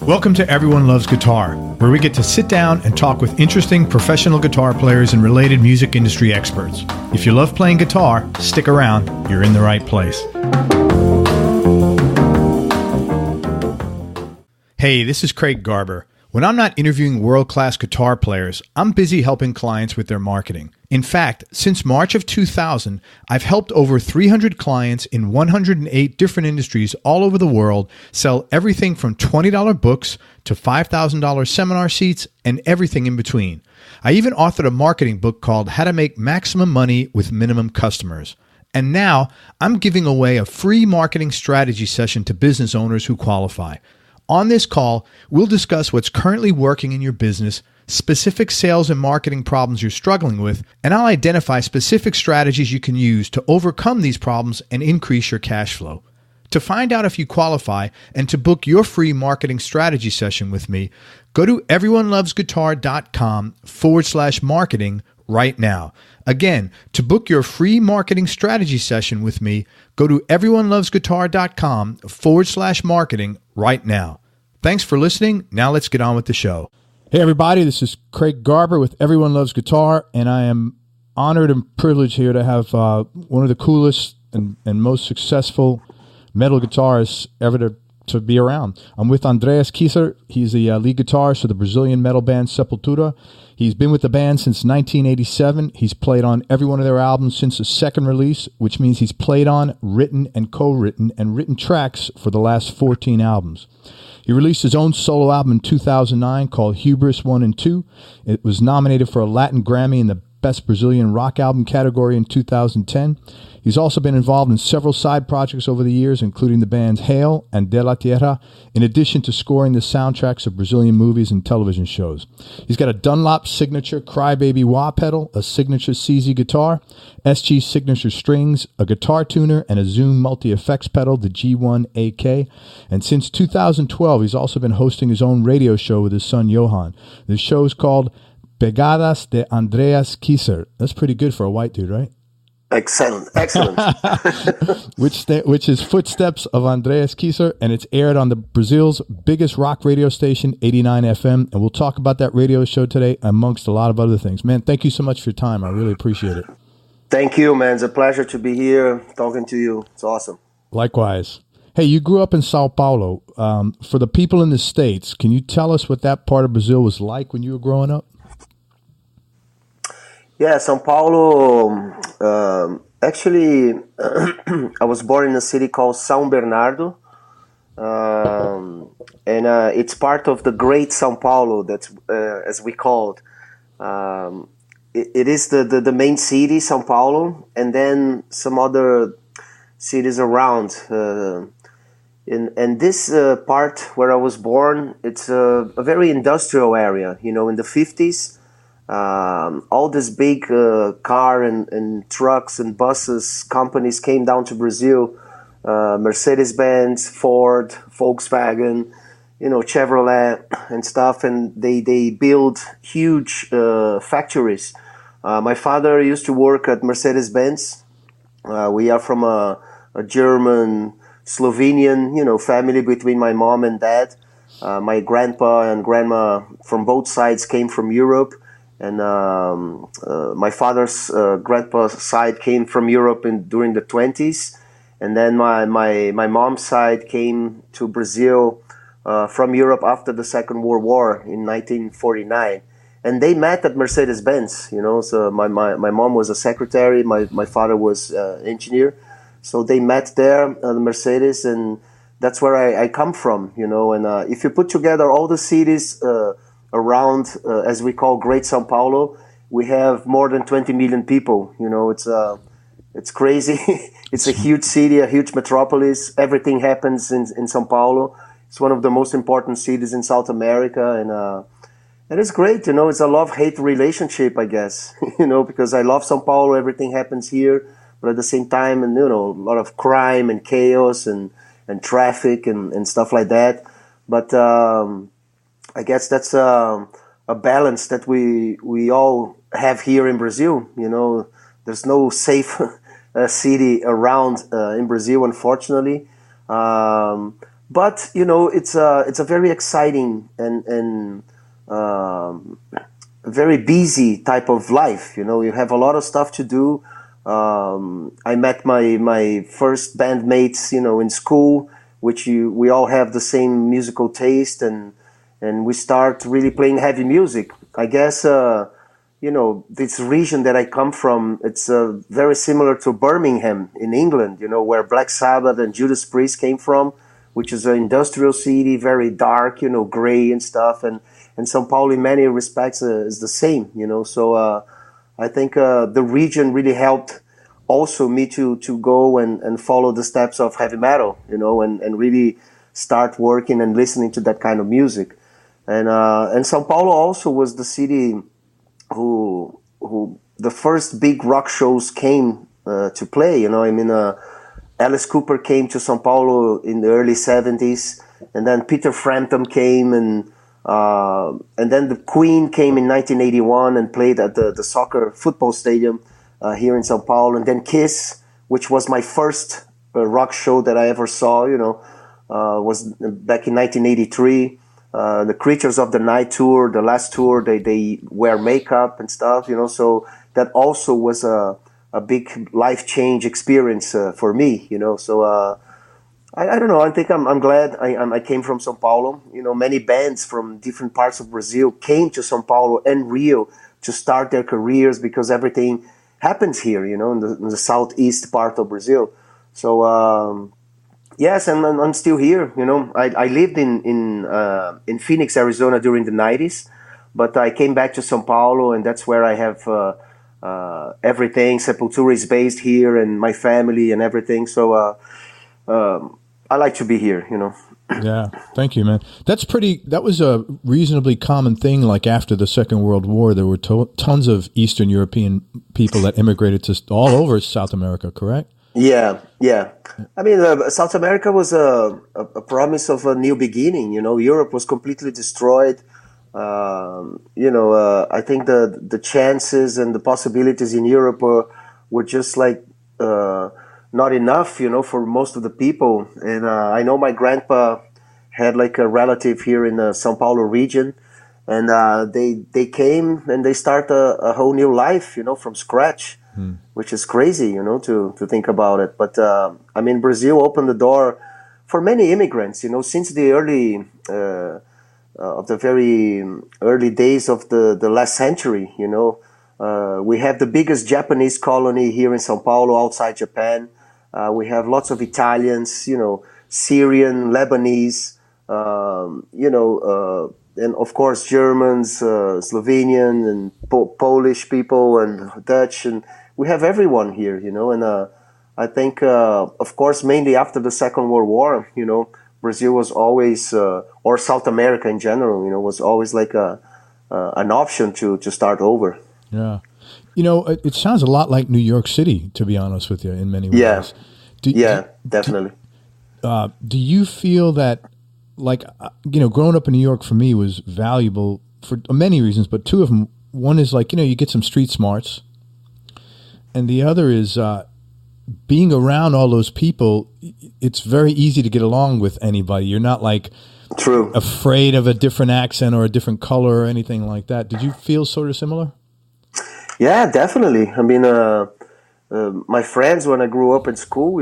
Welcome to Everyone Loves Guitar, where we get to sit down and talk with interesting professional guitar players and related music industry experts. If you love playing guitar, stick around. You're in the right place. Hey, this is Craig Garber. When I'm not interviewing world-class guitar players, I'm busy helping clients with their marketing. In fact, since March of 2000, I've helped over 300 clients in 108 different industries all over the world sell everything from $20 books to $5,000 seminar seats and everything in between. I even authored a marketing book called How to Make Maximum Money with Minimum Customers. And now I'm giving away a free marketing strategy session to business owners who qualify. On this call, we'll discuss what's currently working in your business, specific sales and marketing problems you're struggling with, and I'll identify specific strategies you can use to overcome these problems and increase your cash flow. To find out if you qualify and to book your free marketing strategy session with me, go to everyonelovesguitar.com/marketing right now. Again, to book your free marketing strategy session with me, go to everyonelovesguitar.com/marketing right now. Thanks for listening. Now let's get on with the show. Hey everybody, this is Craig Garber with Everyone Loves Guitar, and I am honored and privileged here to have one of the coolest and most successful metal guitarists ever to be around. I'm with Andreas Kisser. He's the lead guitarist of the Brazilian metal band Sepultura. He's been with the band since 1987. He's played on every one of their albums since the second release, which means he's played on, written, and co-written, and written tracks for the last 14 albums. He released his own solo album in 2009 called Hubris 1 and 2. It was nominated for a Latin Grammy in the Best Brazilian Rock Album category in 2010. He's also been involved in several side projects over the years, including the bands Hail and De La Tierra, in addition to scoring the soundtracks of Brazilian movies and television shows. He's got a Dunlop signature Crybaby wah pedal, a signature CZ guitar, SG signature strings, a guitar tuner, and a Zoom multi-effects pedal, the G1 AK. And since 2012, he's also been hosting his own radio show with his son Johan. The show is called Pegadas de Andreas Kisser. That's pretty good for a white dude, right? Excellent. which is Footsteps of Andreas Kisser, and it's aired on the Brazil's biggest rock radio station, 89 FM, and we'll talk about that radio show today amongst a lot of other things. Man, thank you so much for your time. I really appreciate it. Thank you, man. It's a pleasure to be here talking to you. It's awesome. Likewise. Hey, you grew up in Sao Paulo. For the people in the States, can you tell us what that part of Brazil was like when you were growing up? Yeah, Sao Paulo, actually, I was born in a city called São Bernardo, and it's part of the Great Sao Paulo, that's as we call it. It is the main city, Sao Paulo, and then some other cities around. And this part where I was born, it's a very industrial area. You know, in the 50s, all these big car and trucks and buses companies came down to Brazil, Mercedes-Benz, Ford, Volkswagen, Chevrolet and stuff, and they build huge factories. My father used to work at Mercedes-Benz. We are from a German, Slovenian, family between my mom and dad. My grandpa and grandma from both sides came from Europe. And my father's grandpa's side came from Europe during the 20s. And then my mom's side came to Brazil from Europe after the Second World War in 1949. And they met at Mercedes-Benz, So my mom was a secretary, my father was an engineer. So they met there at the Mercedes, and that's where I come from, And if you put together all the cities around, as we call Great Sao Paulo, we have more than 20 million people. It's crazy. It's a huge city, a huge metropolis. Everything happens in Sao Paulo. It's one of the most important cities in South America, and it's great. It's a love-hate relationship, I guess. Because I love Sao Paulo. Everything happens here, but at the same time, and a lot of crime and chaos and traffic and stuff like that. But I guess that's a balance that we all have here in Brazil. There's no safe city around in Brazil, unfortunately. but it's a very exciting and very busy type of life. You have a lot of stuff to do. I met my first bandmates, in school, which we all have the same musical taste, and we start really playing heavy music. I guess this region that I come from, it's very similar to Birmingham in England, where Black Sabbath and Judas Priest came from, which is an industrial city, very dark, gray and stuff, and Sao Paulo in many respects is the same, so I think the region really helped also me to go and follow the steps of heavy metal, and really start working and listening to that kind of music. And Sao Paulo also was the city who the first big rock shows came to play. Alice Cooper came to Sao Paulo in the early 70s, and then Peter Frampton came, and then the Queen came in 1981 and played at the soccer football stadium here in Sao Paulo, and then Kiss, which was my first rock show that I ever saw, was back in 1983. The Creatures of the Night tour, the last tour, they wear makeup and stuff, so that also was a big life change experience for me, so I don't know, I think I'm glad I came from Sao Paulo. Many bands from different parts of Brazil came to Sao Paulo and Rio to start their careers because everything happens here, in the southeast part of Brazil. So yes, and I'm still here. I lived in Phoenix, Arizona during the 90s, but I came back to Sao Paulo, and that's where I have everything. Sepultura is based here, and my family and everything. So I like to be here. Yeah, thank you, man. That was a reasonably common thing. Like after the Second World War, there were tons of Eastern European people that immigrated to all over South America, correct? Yeah. I mean, South America was a promise of a new beginning. Europe was completely destroyed. I think the chances and the possibilities in Europe were just like not enough, for most of the people. And I know my grandpa had like a relative here in the Sao Paulo region, and they came and they start a whole new life, from scratch. Which is crazy, to think about it. But I mean, Brazil opened the door for many immigrants, since the early of the very early days of the last century. We have the biggest Japanese colony here in Sao Paulo outside Japan. We have lots of Italians, Syrian, Lebanese, and of course Germans, Slovenian, and Polish people, and Dutch, and we have everyone here, and I think, of course, mainly after the Second World War, Brazil was always, or South America in general, was always like an option to start over. Yeah. It sounds a lot like New York City, to be honest with you, in many ways. Yeah. Definitely. Do you feel that, like, growing up in New York for me was valuable for many reasons, but two of them. One is like, you get some street smarts. And the other is being around all those people. It's very easy to get along with anybody. You're not like afraid of a different accent or a different color or anything like that. Did you feel sort of similar? Yeah, definitely. I mean, my friends, when I grew up in school,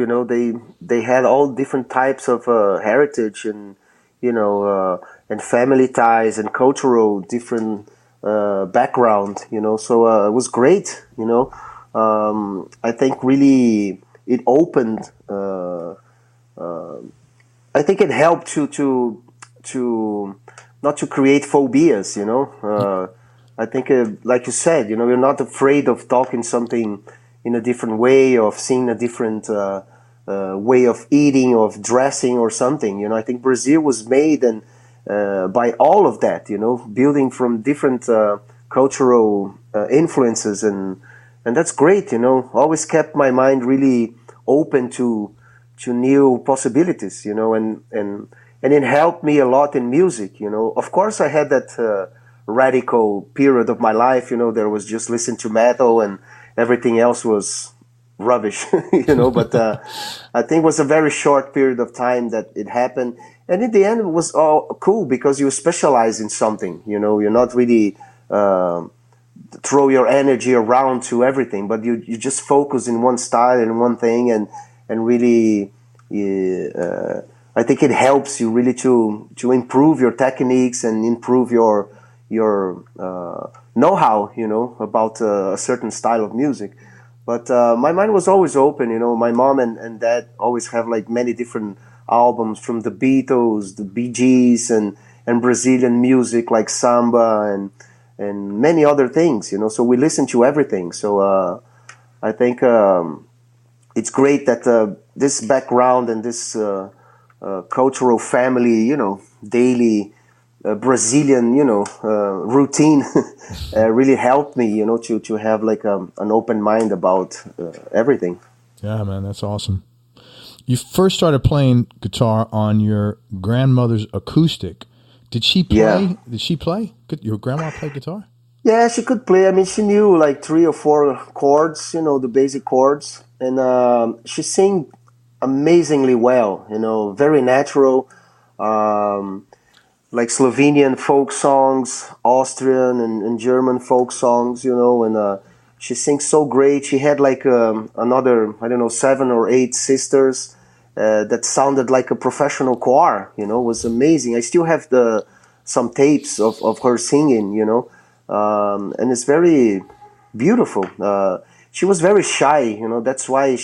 they had all different types of heritage and, and family ties and cultural different background, so it was great, I think really it opened, I think it helped to not to create phobias, I think, like you said, you're not afraid of talking something in a different way, of seeing a different way of eating, of dressing or something. I think Brazil was made and by all of that, building from different cultural influences, and that's great. Always kept my mind really open to new possibilities. And it helped me a lot in music. Of course, I had that radical period of my life. There was just listen to metal and everything else was rubbish. But I think it was a very short period of time that it happened. and in the end, it was all cool because you specialize in something. You know, you're not really throw your energy around to everything, but you just focus in one style and one thing, and really, I think it helps you really to improve your techniques and improve your know-how, you know, about a certain style of music. But my mind was always open, you know. My mom and dad always have like many different albums from the Beatles, the Bee Gees, and Brazilian music like samba and many other things, you know. So we listen to everything. So I think it's great that this background and this cultural family, you know, daily Brazilian, you know, routine really helped me, you know, to have like an open mind about everything. Yeah, man, that's awesome. You first started playing guitar on your grandmother's acoustic. Did she play? Yeah. Did she play? Could your grandma play guitar? Yeah, she could play. I mean, she knew like 3 or 4 chords, you know, the basic chords, and she sang amazingly well, you know, very natural. Like Slovenian folk songs, Austrian and German folk songs, you know, and she sings so great. She had like another, I don't know, 7 or 8 sisters that sounded like a professional choir, you know. It was amazing. I still have some tapes of her singing, you know, and it's very beautiful. She was very shy, you know, that's why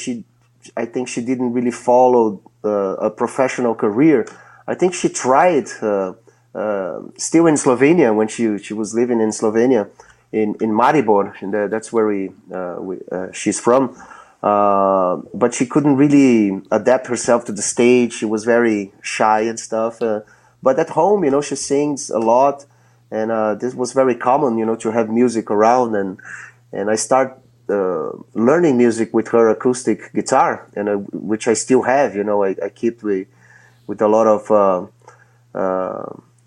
I think she didn't really follow a professional career. I think she tried still in Slovenia when she was living in Slovenia, in Maribor, and that's where she's from. But she couldn't really adapt herself to the stage. She was very shy and stuff. But at home, you know, she sings a lot, and this was very common, you know, to have music around. And I start learning music with her acoustic guitar, and which I still have. You know, I keep with a lot of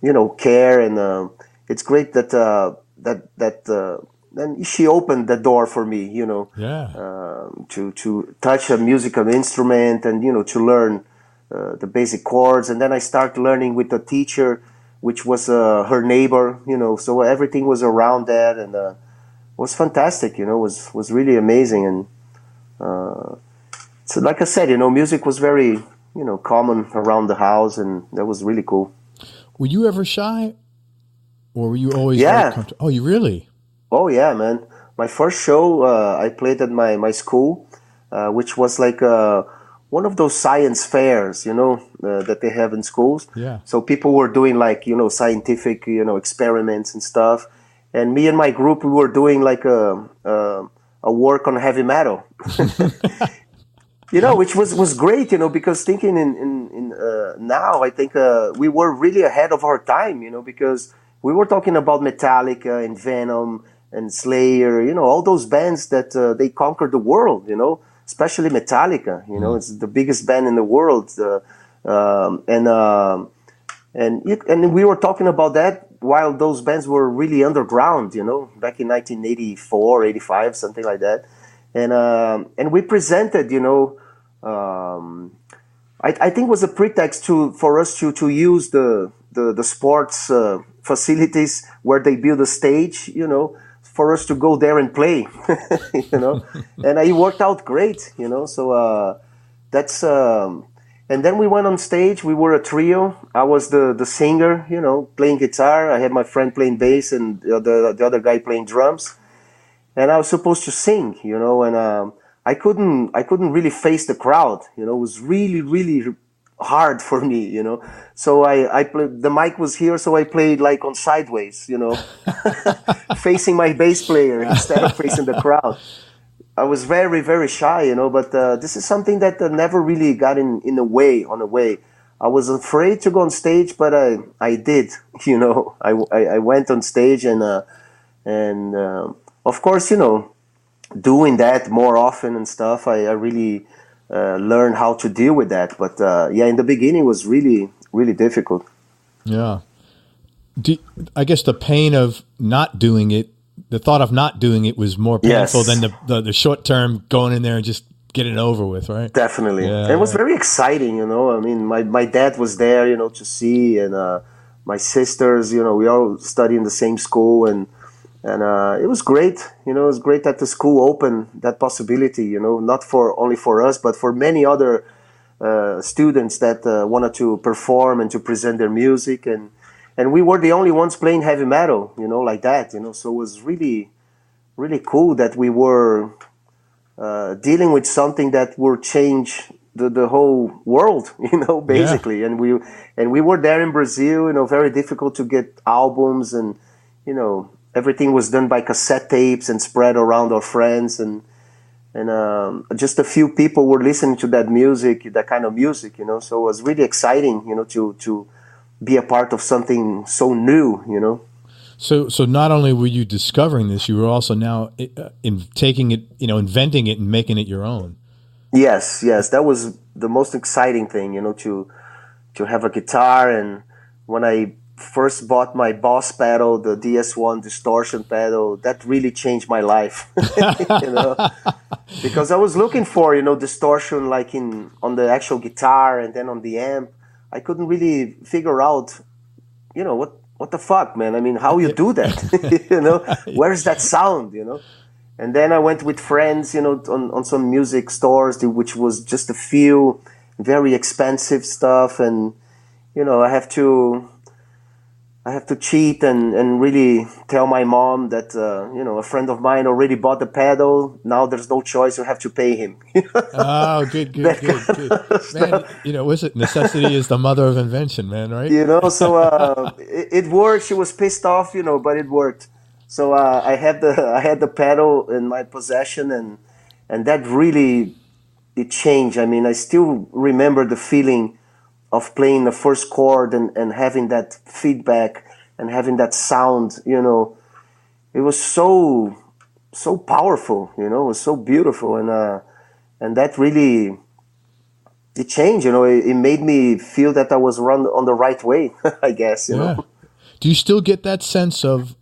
you know, care, and it's great that then she opened the door for me, you know, to touch a musical instrument and, you know, to learn the basic chords. And then I started learning with a teacher, which was her neighbor, you know, so everything was around that, and it was fantastic, you know, was really amazing. And so like I said, you know, music was very, you know, common around the house, and that was really cool. Were you ever shy, or were you always very comfortable? Oh, you really? Oh, yeah, man. My first show I played at my school, which was like one of those science fairs, you know, that they have in schools. Yeah. So people were doing like, you know, scientific, you know, experiments and stuff. And me and my group, we were doing like a work on heavy metal. You know, which was great, you know, because thinking in now, I think we were really ahead of our time, you know, because we were talking about Metallica and Venom and Slayer, you know, all those bands that they conquered the world, you know, especially Metallica, you know, it's the biggest band in the world, and we were talking about that while those bands were really underground, you know, back in 1984, 85, something like that. And we presented, you know, I think it was a pretext for us to use the sports facilities where they build a stage, you know, for us to go there and play, you know, and it worked out great, you know. So that's and then we went on stage. We were a trio. I was the singer, you know, playing guitar. I had my friend playing bass, and the other guy playing drums. And I was supposed to sing, you know, and I couldn't really face the crowd, you know. It was really, really hard for me, you know. So I played, the mic was here, so I played like on sideways, you know, facing my bass player instead of facing the crowd. I was very, very shy, you know, but this is something that never really got on the way. I was afraid to go on stage, but I did, you know. I went on stage, and of course, you know, doing that more often and stuff, I really learned how to deal with that. But yeah, in the beginning it was really, really difficult. Yeah. I guess the pain of not doing it, the thought of not doing it was more painful than the short term going in there and just get it over with, right? Definitely. Yeah, And it was very exciting, you know. I mean, my dad was there, you know, to see, and my sisters, you know, we all study in the same school, and it was great. You know, it was great that the school opened that possibility, you know, not for only for us, but for many other students that wanted to perform and to present their music, and we were the only ones playing heavy metal, you know, like that, you know. So it was really, really cool that we were dealing with something that will change the whole world, you know, basically. Yeah. And we were there in Brazil, you know, very difficult to get albums, and you know, everything was done by cassette tapes and spread around our friends, and just a few people were listening to that music, that kind of music, you know. So it was really exciting, you know, to be a part of something so new, you know. So not only were you discovering this, you were also now in taking it, you know, inventing it and making it your own. Yes, that was the most exciting thing, you know, to have a guitar. And when I first bought my Boss pedal, the DS1 distortion pedal, that really changed my life, you know, because I was looking for, you know, distortion like on the actual guitar and then on the amp. I couldn't really figure out, you know, what the fuck, man? I mean, how you do that? You know, where's that sound, you know? And then I went with friends, you know, on some music stores, which was just a few very expensive stuff. And, you know, I have to cheat and really tell my mom that, you know, a friend of mine already bought the pedal. Now there's no choice. You have to pay him. Oh, good. Man, you know, was it necessity is the mother of invention, man, right? You know, so it worked. She was pissed off, you know, but it worked. So I had the pedal in my possession, and that really, it changed. I mean, I still remember the feeling of playing the first chord and having that feedback and having that sound, you know. It was so powerful, you know. It was so beautiful, and that really, it changed, you know. It made me feel that I was on the right way, I guess, you know. Do you still get that sense of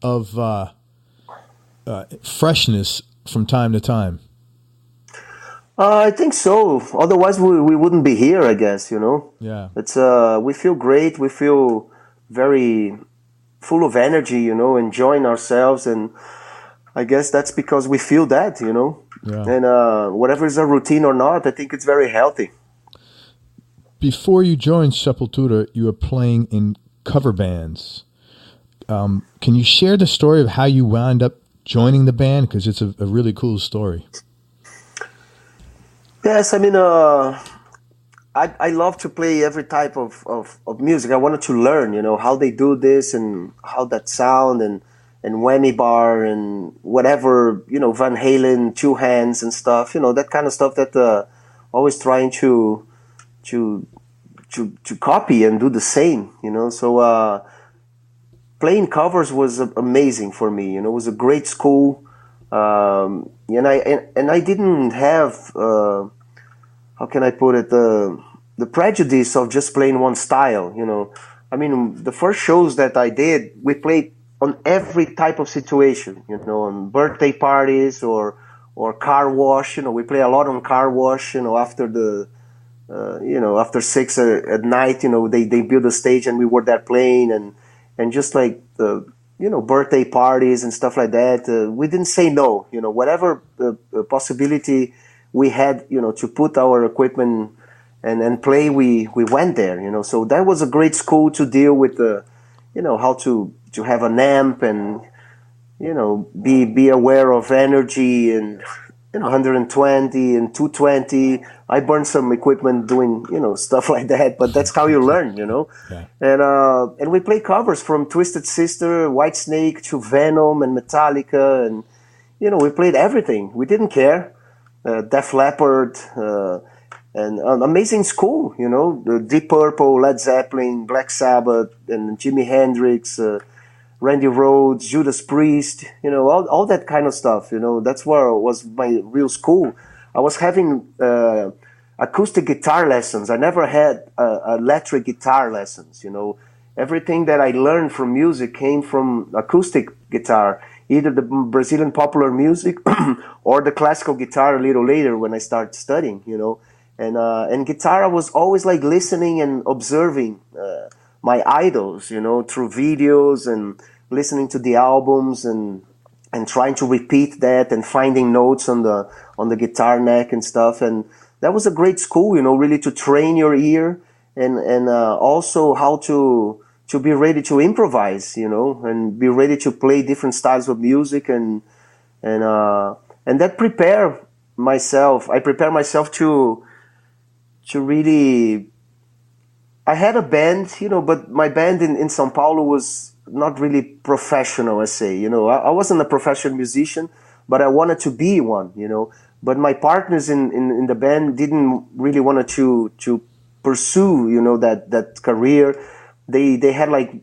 freshness from time to time? I think so. Otherwise, we wouldn't be here, I guess, you know. Yeah. It's we feel great. We feel very full of energy, you know, enjoying ourselves, and I guess that's because we feel that, you know. Yeah. And whatever is a routine or not, I think it's very healthy. Before you joined Sepultura, you were playing in cover bands. Can you share the story of how you wound up joining the band? Because it's a really cool story. Yes, I mean, I love to play every type of music. I wanted to learn, you know, how they do this and how that sound and whammy bar and whatever, you know, Van Halen, two hands and stuff, you know, that kind of stuff that always trying to copy and do the same, you know. So playing covers was amazing for me, you know. It was a great school, and I didn't have. How can I put it? The prejudice of just playing one style, you know. I mean, the first shows that I did, we played on every type of situation, you know, on birthday parties or car wash, you know. We play a lot on car wash, you know, after after 6 at night, you know, they build a stage and we were there playing, and just like you know, birthday parties and stuff like that. We didn't say no, you know, whatever possibility we had, you know, to put our equipment and play, we went there, you know. So that was a great school to deal with you know, how to have an amp and, you know, be aware of energy and, you know, 120 and 220. I burned some equipment doing, you know, stuff like that, but that's how you learn, you know. Yeah. And we play covers from Twisted Sister, Whitesnake to Venom and Metallica, and, you know, we played everything. We didn't care. Def Leppard, and an amazing school, you know, the Deep Purple, Led Zeppelin, Black Sabbath, and Jimi Hendrix, Randy Rhoads, Judas Priest, you know, all that kind of stuff, you know. That's where was my real school. I was having acoustic guitar lessons. I never had electric guitar lessons, you know. Everything that I learned from music came from acoustic guitar. either the Brazilian popular music or the classical guitar a little later when I started studying, and guitar I was always like listening and observing my idols, through videos and listening to the albums and trying to repeat that and finding notes on the guitar neck and stuff. And that was a great school, really to train your ear and also how to be ready to improvise, and be ready to play different styles of music and that I prepare myself to really. I had a band, but my band in Sao Paulo was not really professional, I say. I wasn't a professional musician, but I wanted to be one, But my partners in the band didn't really want to pursue, that career. They had like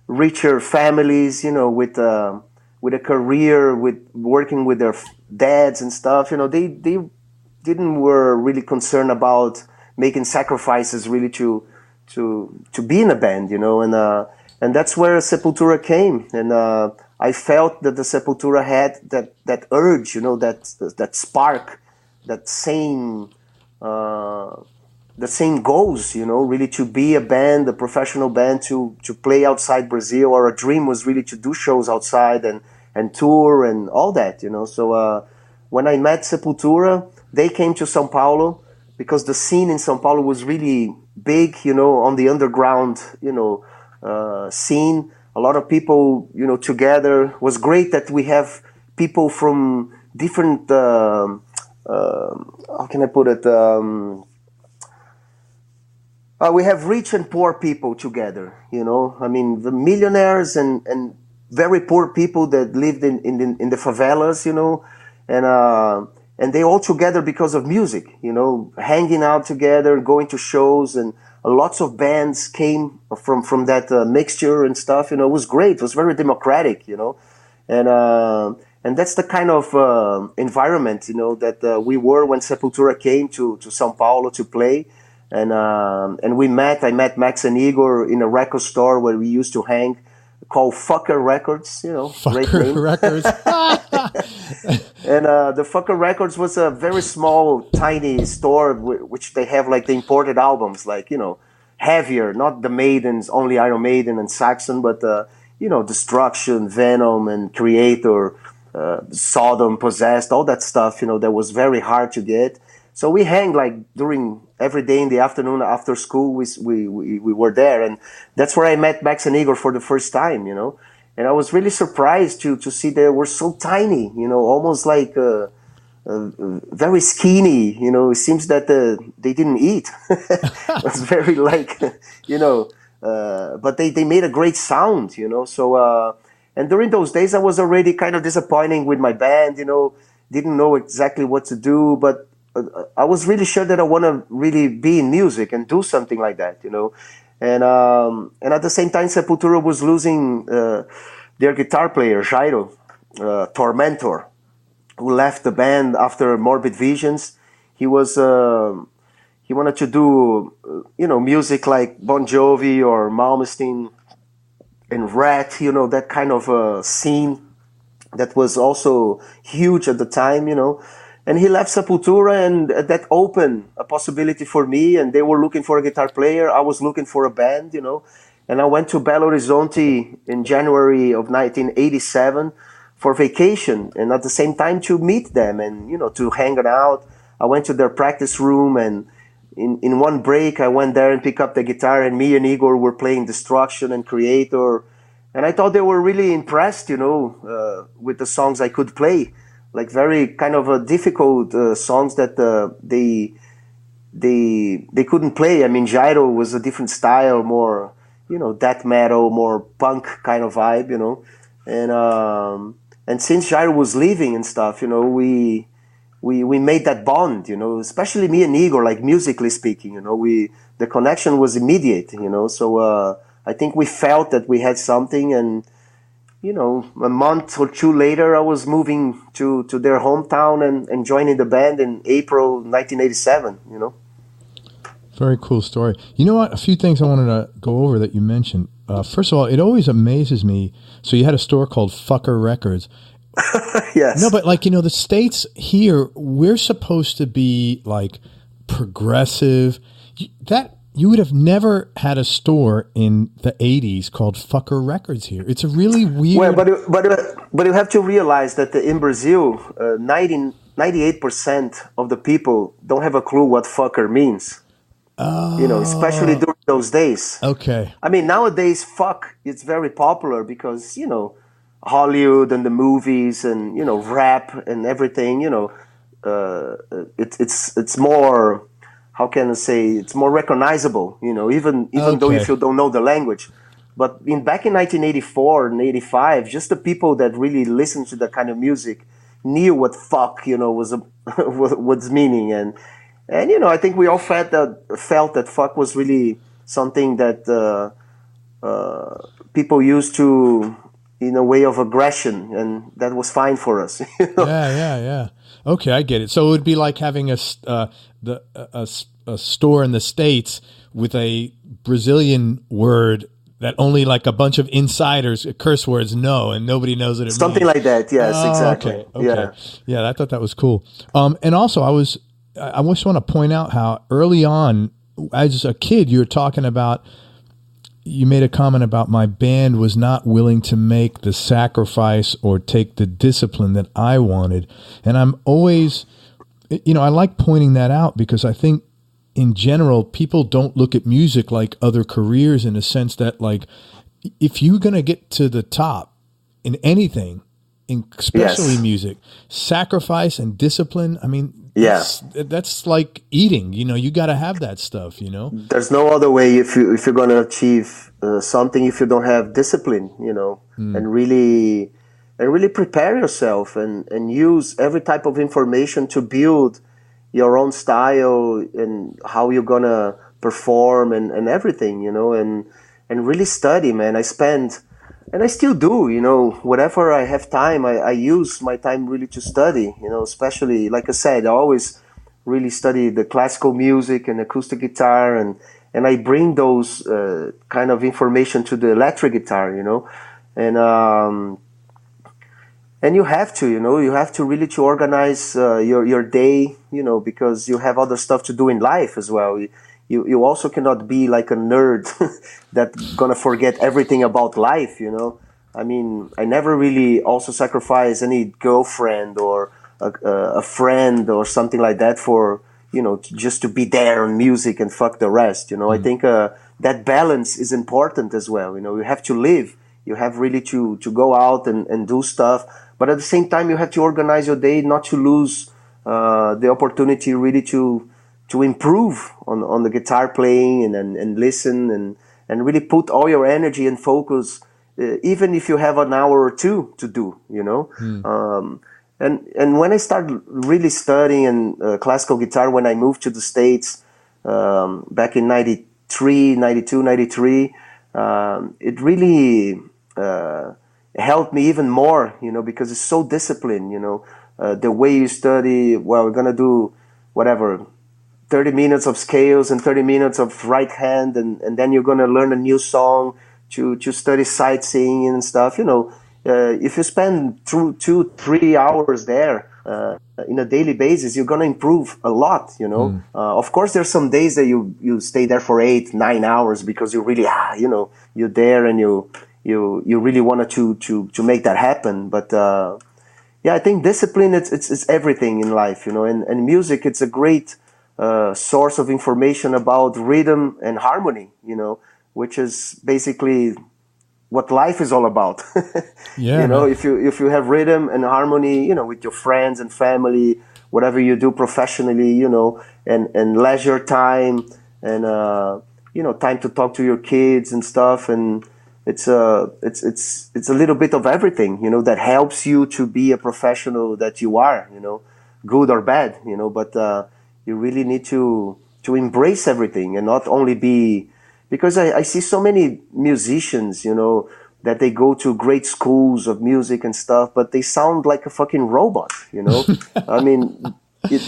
richer families, with a career, with working with their dads and stuff. They didn't were really concerned about making sacrifices really to be in a band, and that's where Sepultura came. And I felt that the Sepultura had that urge, that spark, that same the same goals, really to be a band, a professional band, to play outside Brazil. Our dream was really to do shows outside and tour and all that, So when I met Sepultura, they came to Sao Paulo because the scene in Sao Paulo was really big, on the underground, scene. A lot of people, together. It was great that we have people from different, how can I put it? We have rich and poor people together, I mean, the millionaires and very poor people that lived in the favelas, and they all together because of music, hanging out together, going to shows, and lots of bands came from that mixture and stuff. It was great. It was very democratic, and that's the kind of environment, that we were when Sepultura came to Sao Paulo to play. And I met Max and Igor in a record store where we used to hang, called Fucker Records, great name. Records. And the Fucker Records was a very small, tiny store which they have like the imported albums, like, heavier, not the Maidens, only Iron Maiden and Saxon, but, Destruction, Venom, and Creator, Sodom, Possessed, all that stuff, that was very hard to get. So we hang like during every day in the afternoon after school. We were there, and that's where I met Max and Igor for the first time. And I was really surprised to see they were so tiny. Almost like very skinny. It seems that they didn't eat. It was very like but they made a great sound. So and during those days I was already kind of disappointing with my band. Didn't know exactly what to do, but I was really sure that I want to really be in music and do something like that, And at the same time, Sepultura was losing their guitar player, Jairo, Tormentor, who left the band after Morbid Visions. He wanted to do, music like Bon Jovi or Malmsteen and Rat, that kind of scene that was also huge at the time, And he left Sepultura, and that opened a possibility for me. And they were looking for a guitar player. I was looking for a band, And I went to Belo Horizonte in January of 1987 for vacation, and at the same time to meet them and, to hang out. I went to their practice room, and in one break, I went there and picked up the guitar, and me and Igor were playing Destruction and Creator. And I thought they were really impressed, with the songs I could play. Like very kind of difficult songs that they couldn't play. I mean, Gyro was a different style, more death metal, more punk kind of vibe, And since Gyro was leaving and stuff, we made that bond, Especially me and Igor, like musically speaking, the connection was immediate, So I think we felt that we had something, and a month or two later, I was moving to their hometown and joining the band in April 1987, Very cool story. You know what? A few things I wanted to go over that you mentioned. First of all, it always amazes me. So you had a store called Fucker Records. Yes. No, but like, the States here, we're supposed to be like progressive. You would have never had a store in the 80s called Fucker Records here. It's a really weird... Well, but you have to realize that in Brazil, 98% of the people don't have a clue what fucker means. Oh. Especially during those days. Okay. I mean, nowadays, fuck, it's very popular because, Hollywood and the movies and, rap and everything, it's more... How can I say? It's more recognizable, even though if you don't know the language. But back in 1984 and 85, just the people that really listened to that kind of music knew what fuck, was meaning. And I think we all felt that fuck was really something that people used to, in a way of aggression, and that was fine for us. Yeah. Okay, I get it. So it would be like having a store in the States with a Brazilian word that only like a bunch of insiders, curse words, know, and nobody knows what it Something means. like that. Yes, exactly. Okay. Yeah, I thought that was cool. And also, I just want to point out how early on, as a kid, you made a comment about my band was not willing to make the sacrifice or take the discipline that I wanted. And I'm always, I like pointing that out because I think in general, people don't look at music like other careers in a sense that, like, if you're going to get to the top in anything, especially music, sacrifice and discipline, I mean, that's like eating, you got to have that stuff, There's no other way if you're going to achieve something if you don't have discipline, and really prepare yourself and use every type of information to build your own style and how you're going to perform and everything, and really study, man. I spend, and I still do, whatever I have time, I use my time really to study, especially, like I said, I always really study the classical music and acoustic guitar, and I bring those kind of information to the electric guitar, and you have to, you have to really to organize your day, because you have other stuff to do in life as well. You also cannot be like a nerd that's gonna forget everything about life, I mean, I never really also sacrifice any girlfriend or a friend or something like that for, just to be there on music and fuck the rest, I think that balance is important as well, you have to live. You have really to go out and do stuff. But at the same time, you have to organize your day not to lose the opportunity really to improve on the guitar playing and listen and really put all your energy and focus, even if you have an hour or two to do, And when I started really studying classical guitar, when I moved to the States back in 93, 92, 93, it really... helped me even more, because it's so disciplined, the way you study. Well, we're going to do whatever, 30 minutes of scales and 30 minutes of right hand. And then you're going to learn a new song to study sight singing and stuff. If you spend 2-3 hours there in a daily basis, you're going to improve a lot, Of course, there's some days that you stay there for 8-9 hours because you really, you're there and you really wanted to make that happen. But I think discipline, it's everything in life, and music, it's a great source of information about rhythm and harmony, which is basically what life is all about. If you have rhythm and harmony, with your friends and family, whatever you do professionally, and leisure time and time to talk to your kids and stuff, and it's a little bit of everything, that helps you to be a professional that you are, good or bad, but you really need to embrace everything and not only be, because I see so many musicians, that they go to great schools of music and stuff, but they sound like a fucking robot, I mean,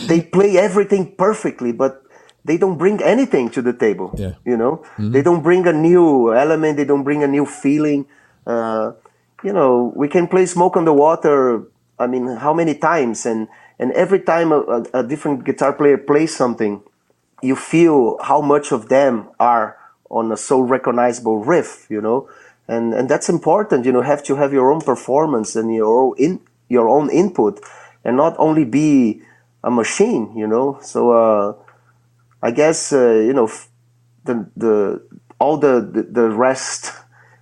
they play everything perfectly, but they don't bring anything to the table. Yeah. You know, Mm-hmm. they don't bring a new element. They don't bring a new feeling. You know, we can play Smoke on the Water. I mean, how many times? And every time a different guitar player plays something, you feel how much of them are on a so recognizable riff, you know, and that's important. You know, have to have your own performance and your own input, and not only be a machine, you know. So I guess you know, the all the rest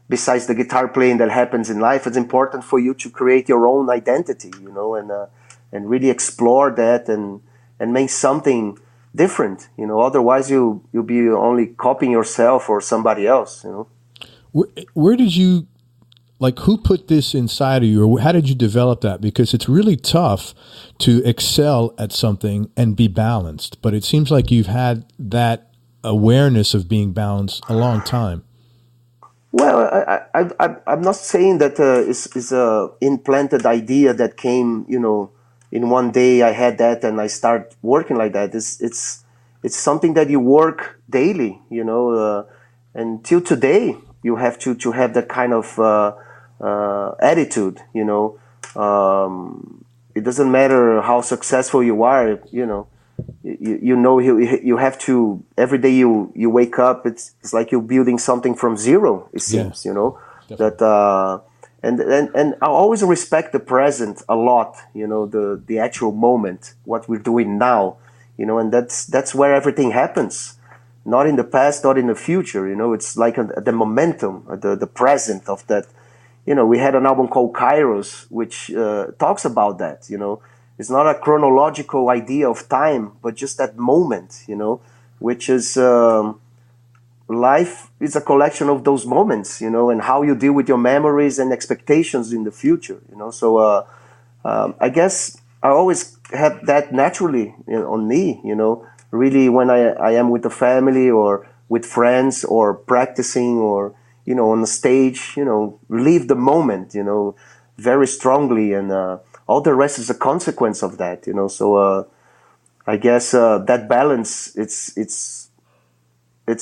besides the guitar playing that happens in life, it's important for you to create your own identity, you know, and really explore that and make something different, you know. Otherwise, you'll be only copying yourself or somebody else, you know. Where did you, like, who put this inside of you, or how did you develop that? Because it's really tough to excel at something and be balanced, but it seems like you've had that awareness of being balanced a long time. Well, I'm not saying that it's a implanted idea that came, you know, in one day. I had that and I start working like that. It's something that you work daily, you know, until today. You have to have that kind of attitude, you know. It doesn't matter how successful you are, you know. You know, you have to, every day you wake up, it's like you're building something from zero, it seems, you know. Definitely. That and I always respect the present a lot, you know, the actual moment, what we're doing now, you know, and that's where everything happens, not in the past, not in the future, you know. It's like the momentum, the present of that. You know, we had an album called Kairos, which talks about that, you know. It's not a chronological idea of time, but just that moment, you know, which is life is a collection of those moments, you know, and how you deal with your memories and expectations in the future, you know. So I guess I always had that naturally, you know, on me, you know, really when I am with the family or with friends or practicing or, you know, on the stage, you know, live the moment, you know, very strongly, and all the rest is a consequence of that, you know. So I guess that balance, it's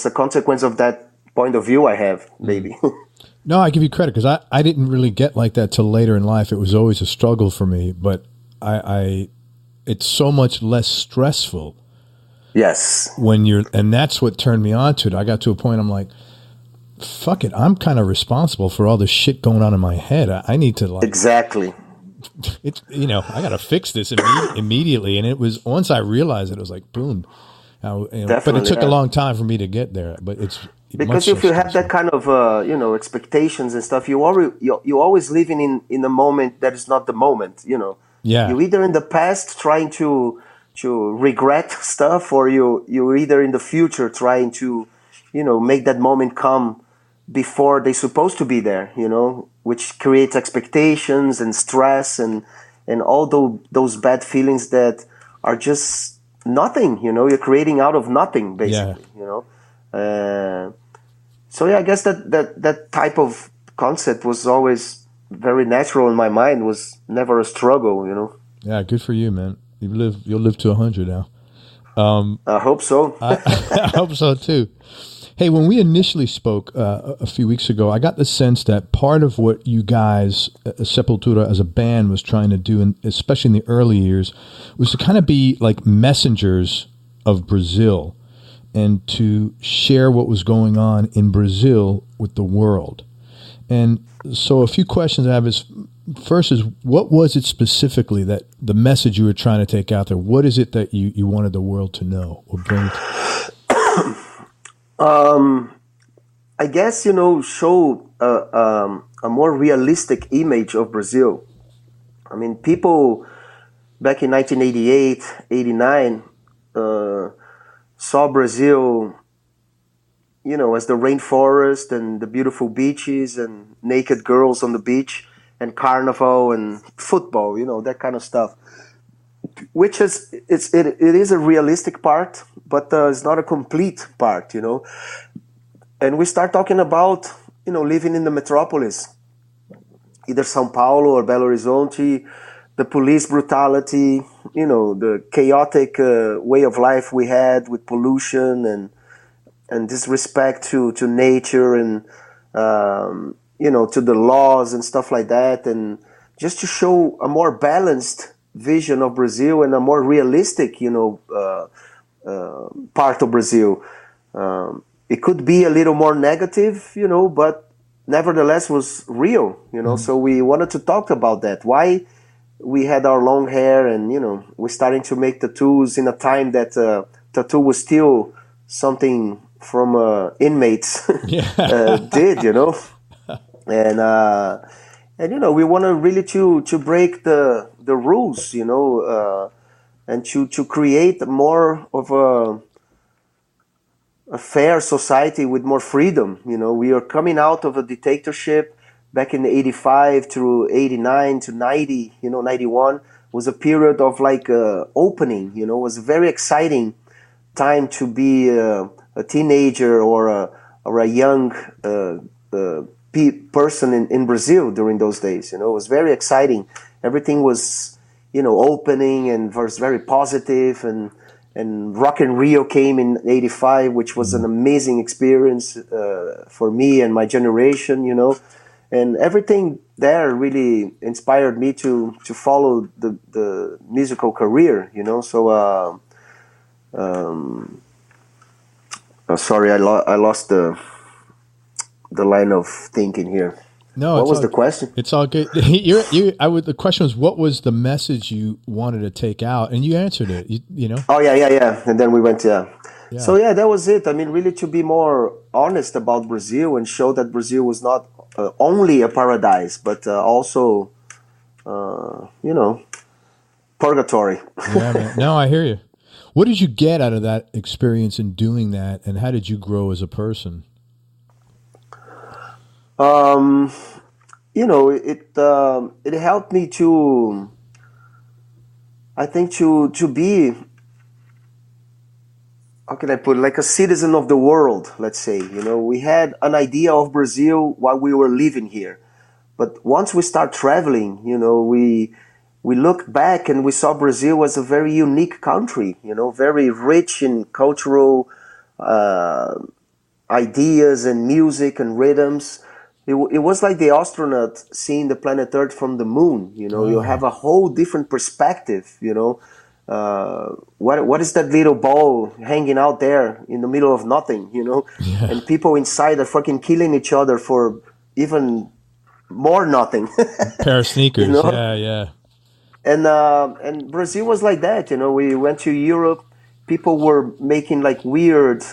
a consequence of that point of view I have, maybe. No, I give you credit, because I didn't really get like that till later in life. It was always a struggle for me, but it's so much less stressful. Yes. And that's what turned me on to it. I got to a point, I'm like, fuck it, I'm kind of responsible for all the shit going on in my head. I need to, like, exactly. It's, you know, I got to fix this immediately. And it was, once I realized it, was like, boom. You know, but it took a long time for me to get there. But it's because if you have that kind of you know, expectations and stuff, you're always living in a moment that is not the moment. You know, you're either in the past trying to regret stuff, or you're either in the future trying to, you know, make that moment come before they're supposed to be there. You know, which creates expectations and stress and all those bad feelings that are just nothing, you know. You're creating out of nothing, basically, you know. So yeah, I guess that type of concept was always very natural in my mind. Was never a struggle, you know. Yeah, good for you, man. You'll live to 100 now. I hope so. I hope so too. Hey, when we initially spoke a few weeks ago, I got the sense that part of what you guys, Sepultura as a band, was trying to do, and especially in the early years, was to kind of be like messengers of Brazil and to share what was going on in Brazil with the world. And so a few questions I have is, first is, what was it specifically, that the message you were trying to take out there? What is it that you wanted the world to know or bring I guess, you know, show a more realistic image of Brazil. I mean, people back in 1988, 89 saw Brazil, you know, as the rainforest and the beautiful beaches and naked girls on the beach and carnival and football, you know, that kind of stuff. Which is it is a realistic part, but it's not a complete part, you know. And we start talking about, you know, living in the metropolis, either Sao Paulo or Belo Horizonte, the police brutality, the chaotic way of life we had with pollution and disrespect to nature and to the laws and stuff like that, and just to show a more balanced vision of Brazil and a more realistic part of Brazil. It could be a little more negative, but nevertheless was real, So we wanted to talk about that. Why we had our long hair, and we're starting to make tattoos in a time that tattoo was still something from inmates did, and we want to really to break the rules, and to create more of a fair society with more freedom. We are coming out of a dictatorship back in 85 through 89 to 90, 91 was a period of opening, it was a very exciting time to be a teenager or a young person in Brazil during those days. It was very exciting. Everything was, opening and was very positive, and Rock in Rio came in 85, which was an amazing experience for me and my generation, and everything there really inspired me to follow the musical career, So, sorry, I lost the line of thinking here. No, what was the question? It's all good. The question was, what was the message you wanted to take out, and you answered it. Oh yeah, and then we went So that was it. I mean, really to be more honest about Brazil and show that Brazil was not only a paradise, but also, purgatory. Yeah, man. No, I hear you. What did you get out of that experience in doing that, and how did you grow as a person? It helped me to, I think, to be, how can I put it, like a citizen of the world, let's say. We had an idea of Brazil while we were living here. But once we start traveling, we looked back and we saw Brazil as a very unique country, very rich in cultural ideas and music and rhythms. It was like the astronaut seeing the planet Earth from the moon. You have a whole different perspective. What is that little ball hanging out there in the middle of nothing? Yeah. And people inside are fucking killing each other for even more nothing. Pair of sneakers. Yeah. And Brazil was like that. We went to Europe. People were making weird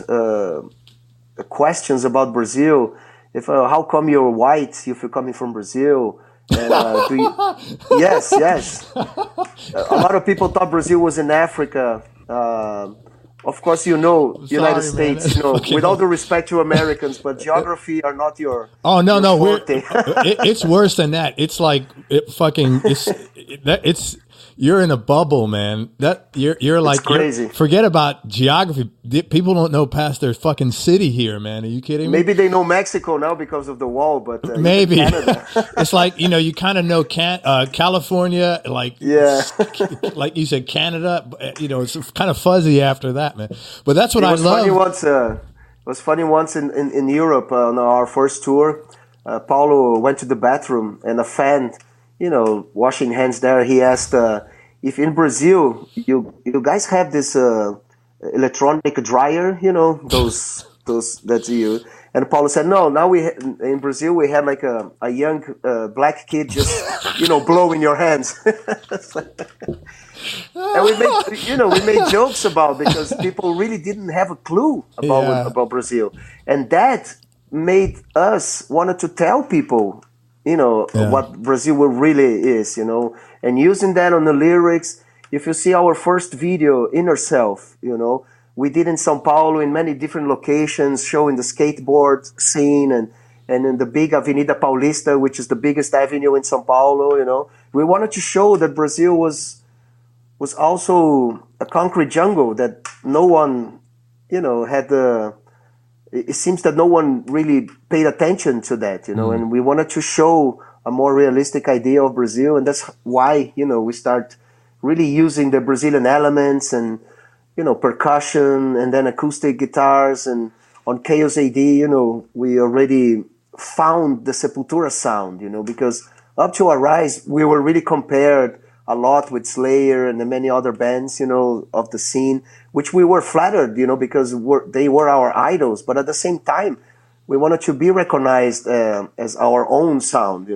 questions about Brazil. If how come you're white if you're coming from Brazil? And, yes. A lot of people thought Brazil was in Africa. Of course, United States. With all due respect to Americans, but geography are not your. Oh no, forte. It's worse than that. It's like it's you're in a bubble, man. That you're like, it's crazy. Forget about geography. People don't know past their fucking city here, man. Are you kidding me? Maybe they know Mexico now because of the wall, but maybe Canada. It's like you kind of know California, like like you said, Canada. It's kind of fuzzy after that, man. But that's what I love. It was funny once in Europe on our first tour. Paulo went to the bathroom and a fan, washing hands there. He asked if in Brazil you guys have this electronic dryer, those that you. And Paulo said, no. Now in Brazil we have like a young black kid just blowing your hands. And we made jokes about because people really didn't have a clue about Brazil, and that made us wanted to tell people. What Brazil really is, and using that on the lyrics. If you see our first video, Inner Self, we did in Sao Paulo in many different locations, showing the skateboard scene and in the big Avenida Paulista, which is the biggest avenue in Sao Paulo, we wanted to show that Brazil was also a concrete jungle that no one, had the. It seems that no one really paid attention to that, and we wanted to show a more realistic idea of Brazil, and that's why, we start really using the Brazilian elements and, percussion and then acoustic guitars. And on Chaos AD, we already found the Sepultura sound, because up to Arise, we were really compared a lot with Slayer and the many other bands, of the scene, which we were flattered, because they were our idols. But at the same time, we wanted to be recognized as our own sound,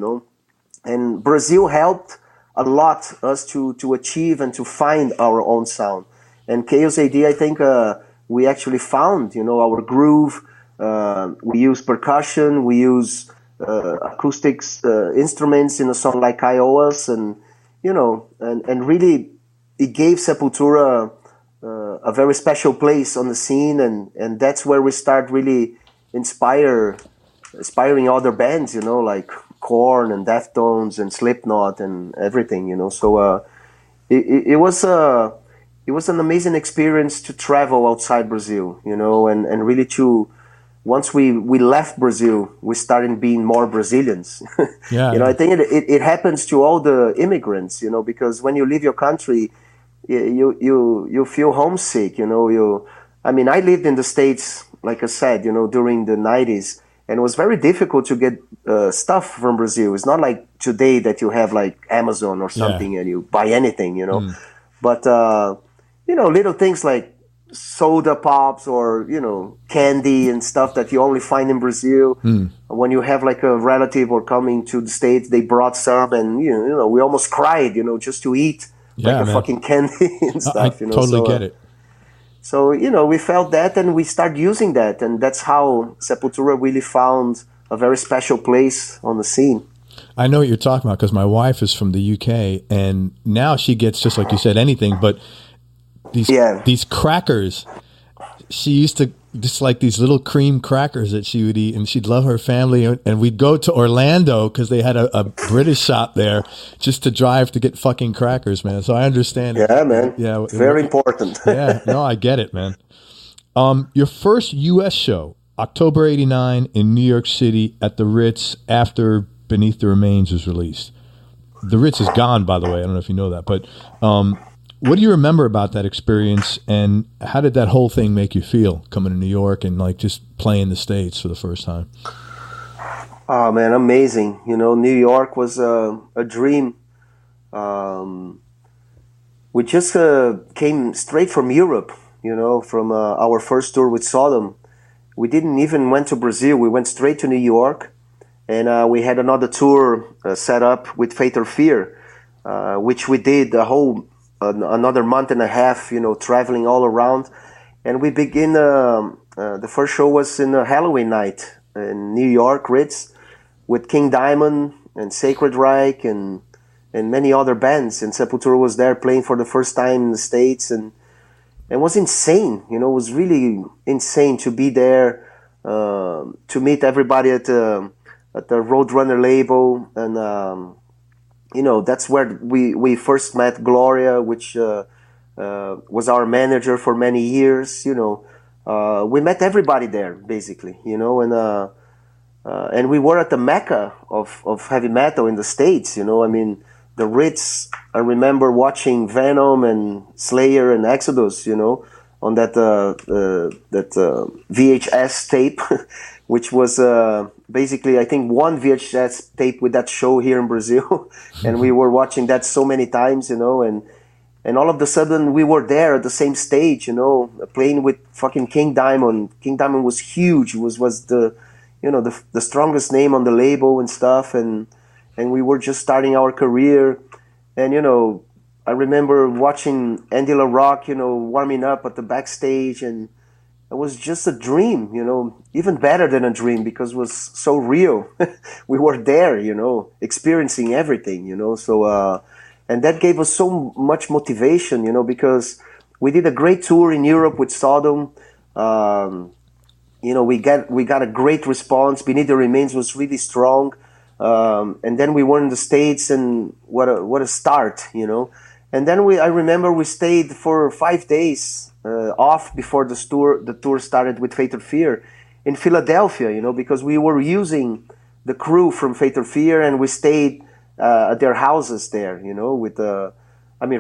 And Brazil helped a lot us to achieve and to find our own sound. And Chaos AD, I think we actually found, our groove. We use percussion, we use acoustics instruments in a song like Iowas, and and really it gave Sepultura a very special place on the scene, and that's where we start really inspiring other bands, like Korn and Deftones and Slipknot and everything, So it was an amazing experience to travel outside Brazil, and really once we left Brazil, we started being more Brazilians. Yeah. I think it happens to all the immigrants, because when you leave your country, you feel homesick, I lived in the States, like I said, during the 90s, and it was very difficult to get stuff from Brazil. It's not like today that you have like Amazon or something and you buy anything, But, little things like soda pops or candy and stuff that you only find in Brazil. When you have like a relative or coming to the States, they brought some, and we almost cried just to eat fucking candy and stuff. I totally get it. So we felt that, and we started using that, and that's how Sepultura really found a very special place on the scene. I know what you're talking about because my wife is from the UK, and now she gets, just like you said, anything but these crackers. She used to just like these little cream crackers that she would eat, and she'd love her family. And we'd go to Orlando because they had a British shop there just to drive to get fucking crackers, man. So I understand. Yeah, man. Yeah, it's very important. Yeah, no, I get it, man. Your first U.S. show, October '89 in New York City at the Ritz after Beneath the Remains was released. The Ritz is gone, by the way. I don't know if you know that, but what do you remember about that experience, and how did that whole thing make you feel coming to New York and like just playing the States for the first time? Oh man, amazing. New York was a dream. We just came straight from Europe, from our first tour with Sodom. We didn't even went to Brazil. We went straight to New York, and we had another tour set up with Faith or Fear, which we did another month and a half, traveling all around. And we begin, the first show was in a Halloween night in New York, Ritz, with King Diamond and Sacred Reich and many other bands. And Sepultura was there playing for the first time in the States. And it was insane, it was really insane to be there, to meet everybody at the Roadrunner label. And, that's where we first met Gloria, which was our manager for many years. We met everybody there basically, and we were at the Mecca of heavy metal in the States. The Ritz. I remember watching Venom and Slayer and Exodus, on that VHS tape, which was basically, I think, one VHS tape with that show here in Brazil. And we were watching that so many times, and all of a sudden we were there at the same stage, playing with fucking King Diamond. King Diamond was huge, was the strongest name on the label and stuff, and we were just starting our career. And I remember watching Andy LaRock, warming up at the backstage, and it was just a dream, even better than a dream because it was so real. We were there, experiencing everything, so, and that gave us so much motivation, because we did a great tour in Europe with Sodom. We got a great response. Beneath the Remains was really strong. And then we were in the States, and what a start, And then I remember we stayed for 5 days off before the tour started with Faith or Fear in Philadelphia, because we were using the crew from Faith or Fear, and we stayed at their houses there, with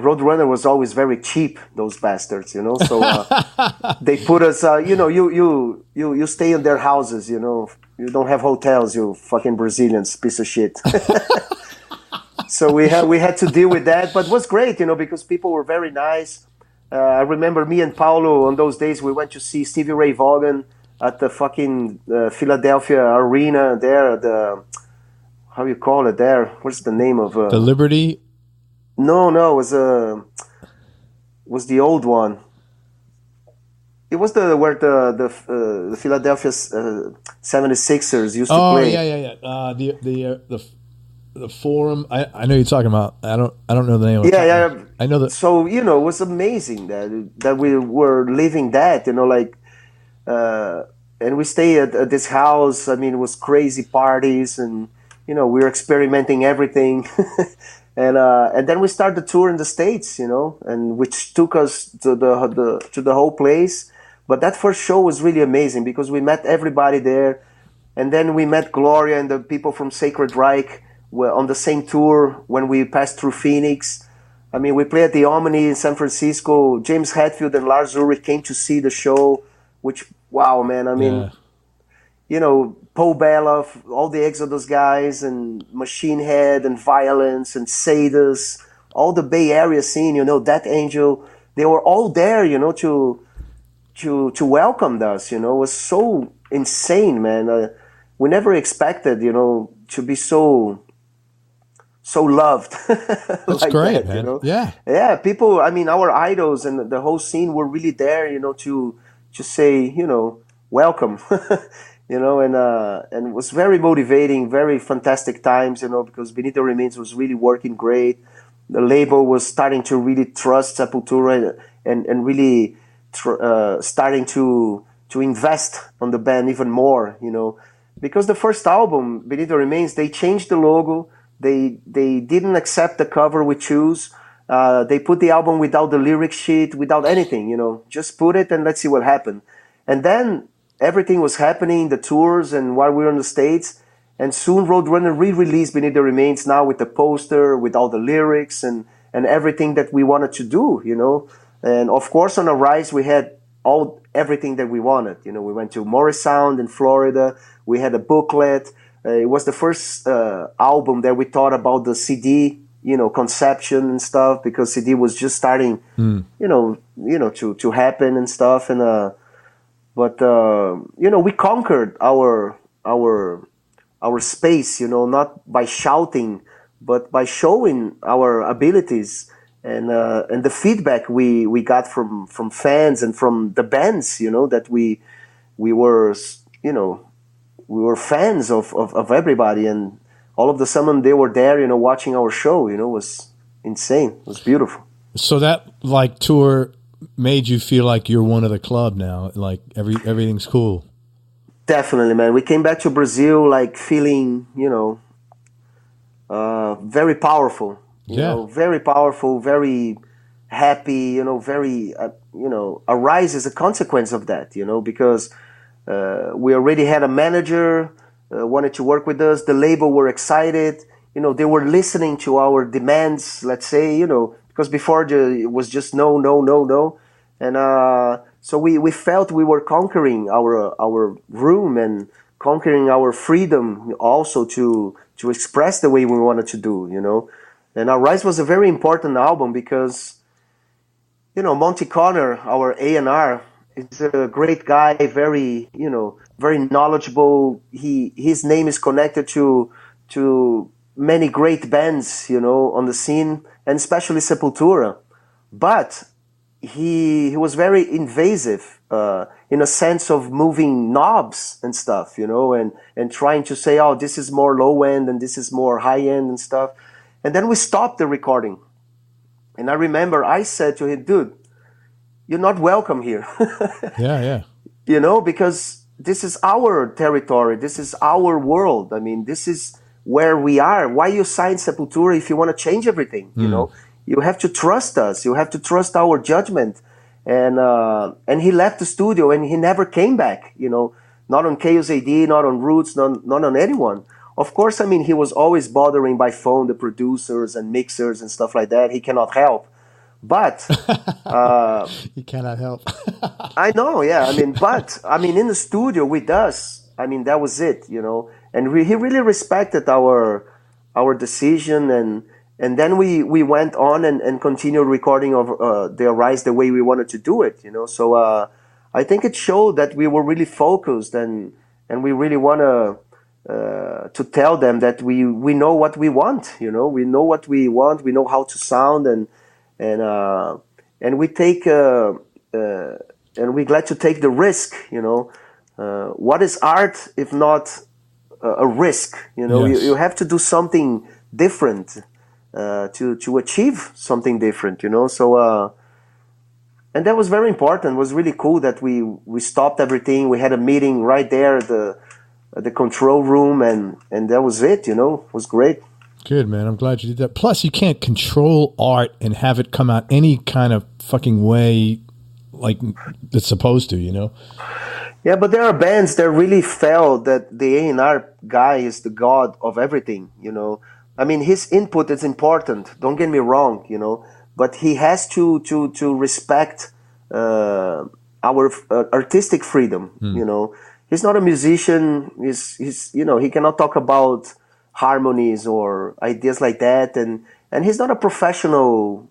Roadrunner was always very cheap, those bastards, so they put us, you stay in their houses, you don't have hotels, you fucking Brazilians, piece of shit. So we had to deal with that, but it was great, because people were very nice. I remember me and Paulo on those days, we went to see Stevie Ray Vaughan at the fucking Philadelphia arena there, how you call it there? What's the name of the Liberty? No, it was the old one. It was where the Philadelphia 76ers used to play. Oh, yeah. The Forum. I know you're talking about. I don't know the name of it. Yeah. I know that. So, it was amazing that we were living that, and we stayed at this house. I mean, it was crazy parties, and we were experimenting everything. And then we started the tour in the States, and which took us to the whole place. But that first show was really amazing because we met everybody there, and then we met Gloria and the people from Sacred Reich were on the same tour when we passed through Phoenix. I mean, we played at the Omni in San Francisco. James Hetfield and Lars Ulrich came to see the show, which, wow, man, I mean, Paul Baloff, all the Exodus guys, and Machine Head, and Violence, and Sadus, all the Bay Area scene, Death Angel, they were all there, to welcome us, It was so insane, man. We never expected, to be so loved. That's like great, that, man. Yeah. Yeah, people, I mean, our idols and the whole scene were really there, to say, welcome. And it was very motivating, very fantastic times, because Beneath the Remains was really working great. The label was starting to really trust Sepultura and really starting to invest on the band even more, because the first album, Beneath the Remains, they changed the logo. They didn't accept the cover we choose. They put the album without the lyric sheet, without anything, just put it and let's see what happened. And then everything was happening, the tours, and while we were in the States, and soon Roadrunner re-released Beneath the Remains now with the poster, with all the lyrics and everything that we wanted to do, And of course, on Arise, we had everything that we wanted. We went to Morris Sound in Florida. We had a booklet. It was the first album that we thought about the CD, conception and stuff, because CD was just starting, to happen and stuff, and. But we conquered our space, not by shouting, but by showing our abilities and the feedback we got from fans and from the bands, that we were fans of everybody, and all of the sudden they were there, watching our show. It was insane. It was beautiful. So that tour made you feel like you're one of the club now, like everything's cool. Definitely, man. We came back to Brazil feeling, very powerful. Very powerful, very happy. Very, Arise is a consequence of that. Because we already had a manager wanted to work with us. The label were excited. They were listening to our demands. Let's say, because before it was just no, and so we felt we were conquering our room and conquering our freedom also to express the way we wanted to do, And Arise was a very important album because, Monty Connor, our A&R, is a great guy, very very knowledgeable. His name is connected to many great bands, on the scene, and especially Sepultura. But he was very invasive in a sense of moving knobs and stuff, and trying to say, oh, this is more low end and this is more high end and stuff. And then we stopped the recording. And I remember I said to him, dude, you're not welcome here. Yeah. Because this is our territory. This is our world. I mean, this is where we are. Why you sign Sepultura if you want to change everything? You have to trust us. You have to trust our judgment. And he left the studio and he never came back. Not on Chaos AD, not on Roots, not on anyone. Of course, I mean, he was always bothering by phone the producers and mixers and stuff like that. He cannot help. But You cannot help. I know, yeah. I mean, but I mean, in the studio with us, I mean, that was it, you know. And he really respected our decision, and then we went on and continued recording of the Arise the way we wanted to do it, you know. So I think it showed that we were really focused, and we really want to tell them that we know what we want, you know. We know what we want. We know how to sound, and we take and we're glad to take the risk, you know. What is art if not a risk? You know, Yes. you have to do something different to achieve something different, you know. So and that was very important. It was really cool that we stopped everything. We had a meeting right there at the control room, and that was it, you know. It was great. Good, man. I'm glad you did that. Plus, you can't control art and have it come out any kind of fucking way like it's supposed to, you know? Yeah, but there are bands that really felt that the A&R guy is the god of everything, you know. I mean, his input is important. Don't get me wrong, you know, but he has to respect our artistic freedom, you know. He's not a musician. He's you know, he cannot talk about harmonies or ideas like that, and he's not a professional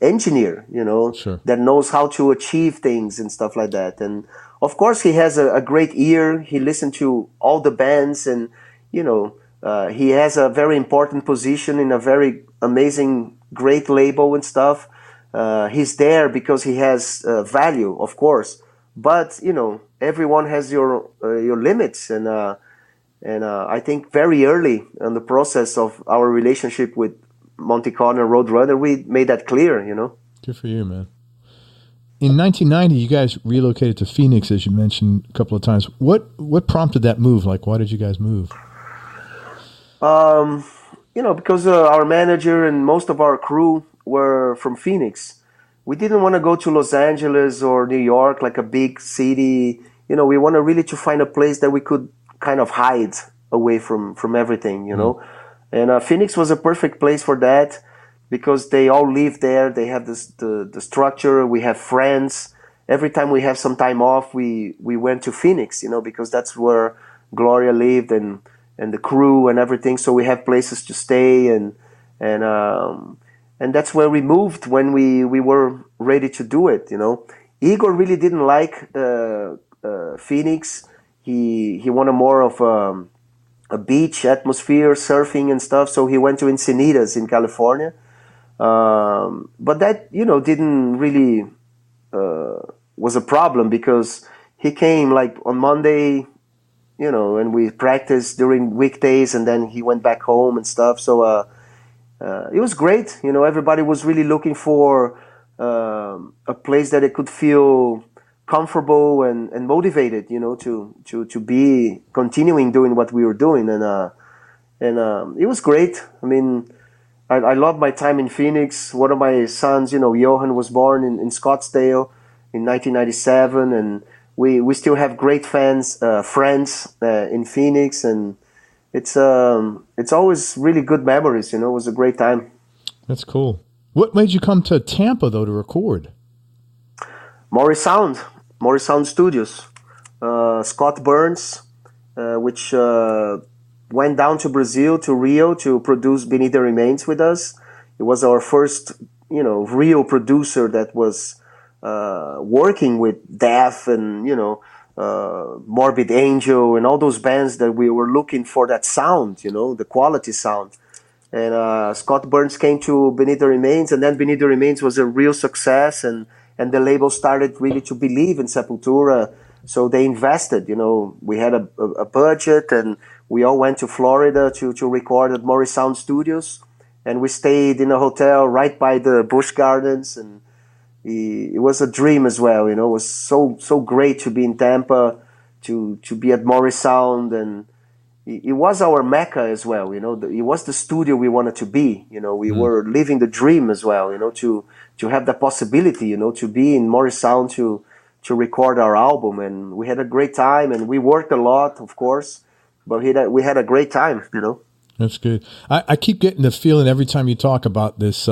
engineer, you know, Sure. that knows how to achieve things and stuff like that. And of course, he has a great ear. He listened to all the bands, and you know, he has a very important position in a very amazing, great label and stuff. He's there because he has value, of course. But you know, everyone has your limits, and I think very early in the process of our relationship with Monte Carlo and Roadrunner, we made that clear, you know. Good for you, man. In 1990, you guys relocated to Phoenix, as you mentioned a couple of times. What prompted that move? Like, why did you guys move? You know, because our manager and most of our crew were from Phoenix. We didn't want to go to Los Angeles or New York, like a big city. You know, we wanted really to find a place that we could kind of hide away from everything, you know. And Phoenix was a perfect place for that because they all live there. They have the structure. We have friends. Every time we have some time off, we went to Phoenix, you know, because that's where Gloria lived and the crew and everything. So we have places to stay, and that's where we moved when we were ready to do it, you know. Igor really didn't like Phoenix. He wanted more of a beach atmosphere, surfing and stuff. So he went to Encinitas in California. But that, you know, didn't really was a problem because he came like on Monday, you know, and we practiced during weekdays, and then he went back home and stuff. So it was great. You know, everybody was really looking for a place that they could feel comfortable and motivated, you know, to be continuing doing what we were doing, and it was great. I mean, I love my time in Phoenix. One of my sons, you know, Johan, was born in Scottsdale in 1997, and we still have great friends in Phoenix, and it's always really good memories. You know, it was a great time. That's cool. What made you come to Tampa though to record? Morris Sound Studios. Scott Burns, which went down to Brazil, to Rio, to produce Beneath the Remains with us. It was our first, you know, real producer that was working with Death and, you know, Morbid Angel and all those bands that we were looking for that sound, you know, the quality sound. And Scott Burns came to Beneath the Remains, and then Beneath the Remains was a real success, and the label started really to believe in Sepultura. So they invested, you know, we had a budget, and we all went to Florida to record at Morris Sound Studios, and we stayed in a hotel right by the Busch Gardens, and it was a dream as well, you know. It was so great to be in Tampa, to be at Morris Sound, and it was our mecca as well, you know. It was the studio we wanted to be, you know. We were living the dream as well, you know, to have the possibility, you know, to be in Morris Sound to record our album, and we had a great time, and we worked a lot, of course, but we had a great time, you know. That's good. I keep getting the feeling every time you talk about this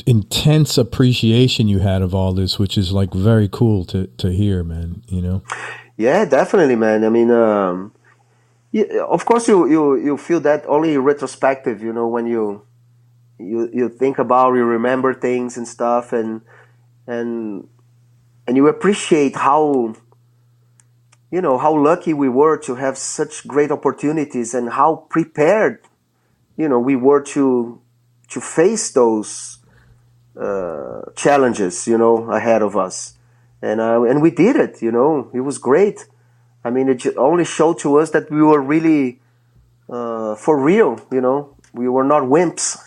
intense appreciation you had of all this, which is like very cool to hear, man, you know? Yeah, definitely, man. I mean, of course you feel that only retrospective, you know, when you think about, you remember things and stuff, and you appreciate how, you know, how lucky we were to have such great opportunities, and how prepared, you know, we were to face those challenges, you know, ahead of us, and we did it. You know, it was great. I mean, it only showed to us that we were really for real. You know, we were not wimps.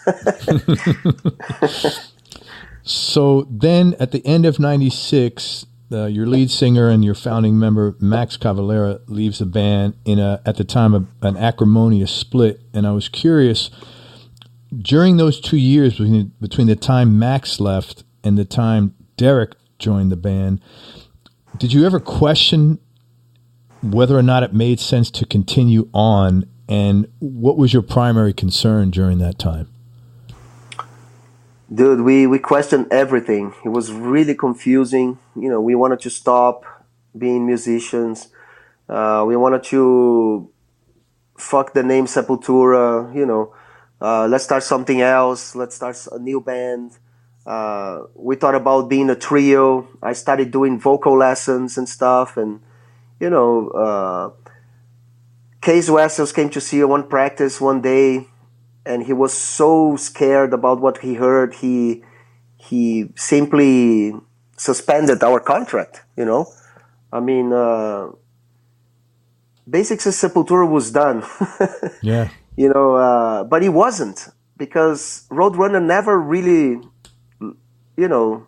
So then, at the end of '96, your lead singer and your founding member Max Cavalera leaves the band in at the time an acrimonious split, and I was curious. During those 2 years between the time Max left and the time Derek joined the band, did you ever question whether or not it made sense to continue on, and what was your primary concern during that time? Dude, we questioned everything. It was really confusing. You know, we wanted to stop being musicians. We wanted to fuck the name Sepultura, you know. Let's start something else. Let's start a new band. We thought about being a trio. I started doing vocal lessons and stuff. And, you know, Case Wessels came to see one practice one day, and he was so scared about what he heard. He simply suspended our contract, you know. I mean, basically Sepultura was done. Yeah. You know, but it wasn't, because Roadrunner never really, you know,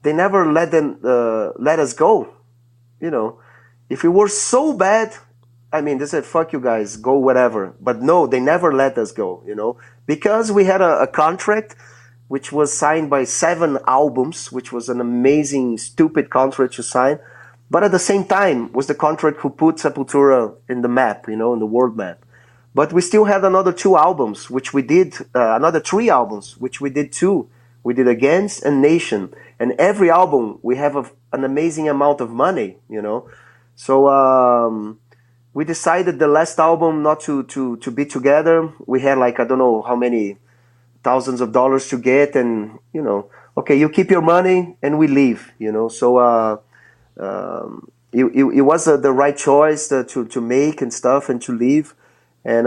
they never let us go. You know, if we were so bad, I mean, they said, fuck you guys, go whatever. But no, they never let us go, you know, because we had a contract which was signed by 7 albums, which was an amazing, stupid contract to sign. But at the same time was the contract who put Sepultura in the map, you know, in the world map. But we still had another 2 albums, which we did, another 3 albums, which we did 2. We did Against and Nation. And every album, we have an amazing amount of money, you know. So we decided the last album not to be together. We had like, I don't know how many thousands of dollars to get. And, you know, okay, you keep your money and we leave, you know. So it was the right choice to make and stuff, and to leave. And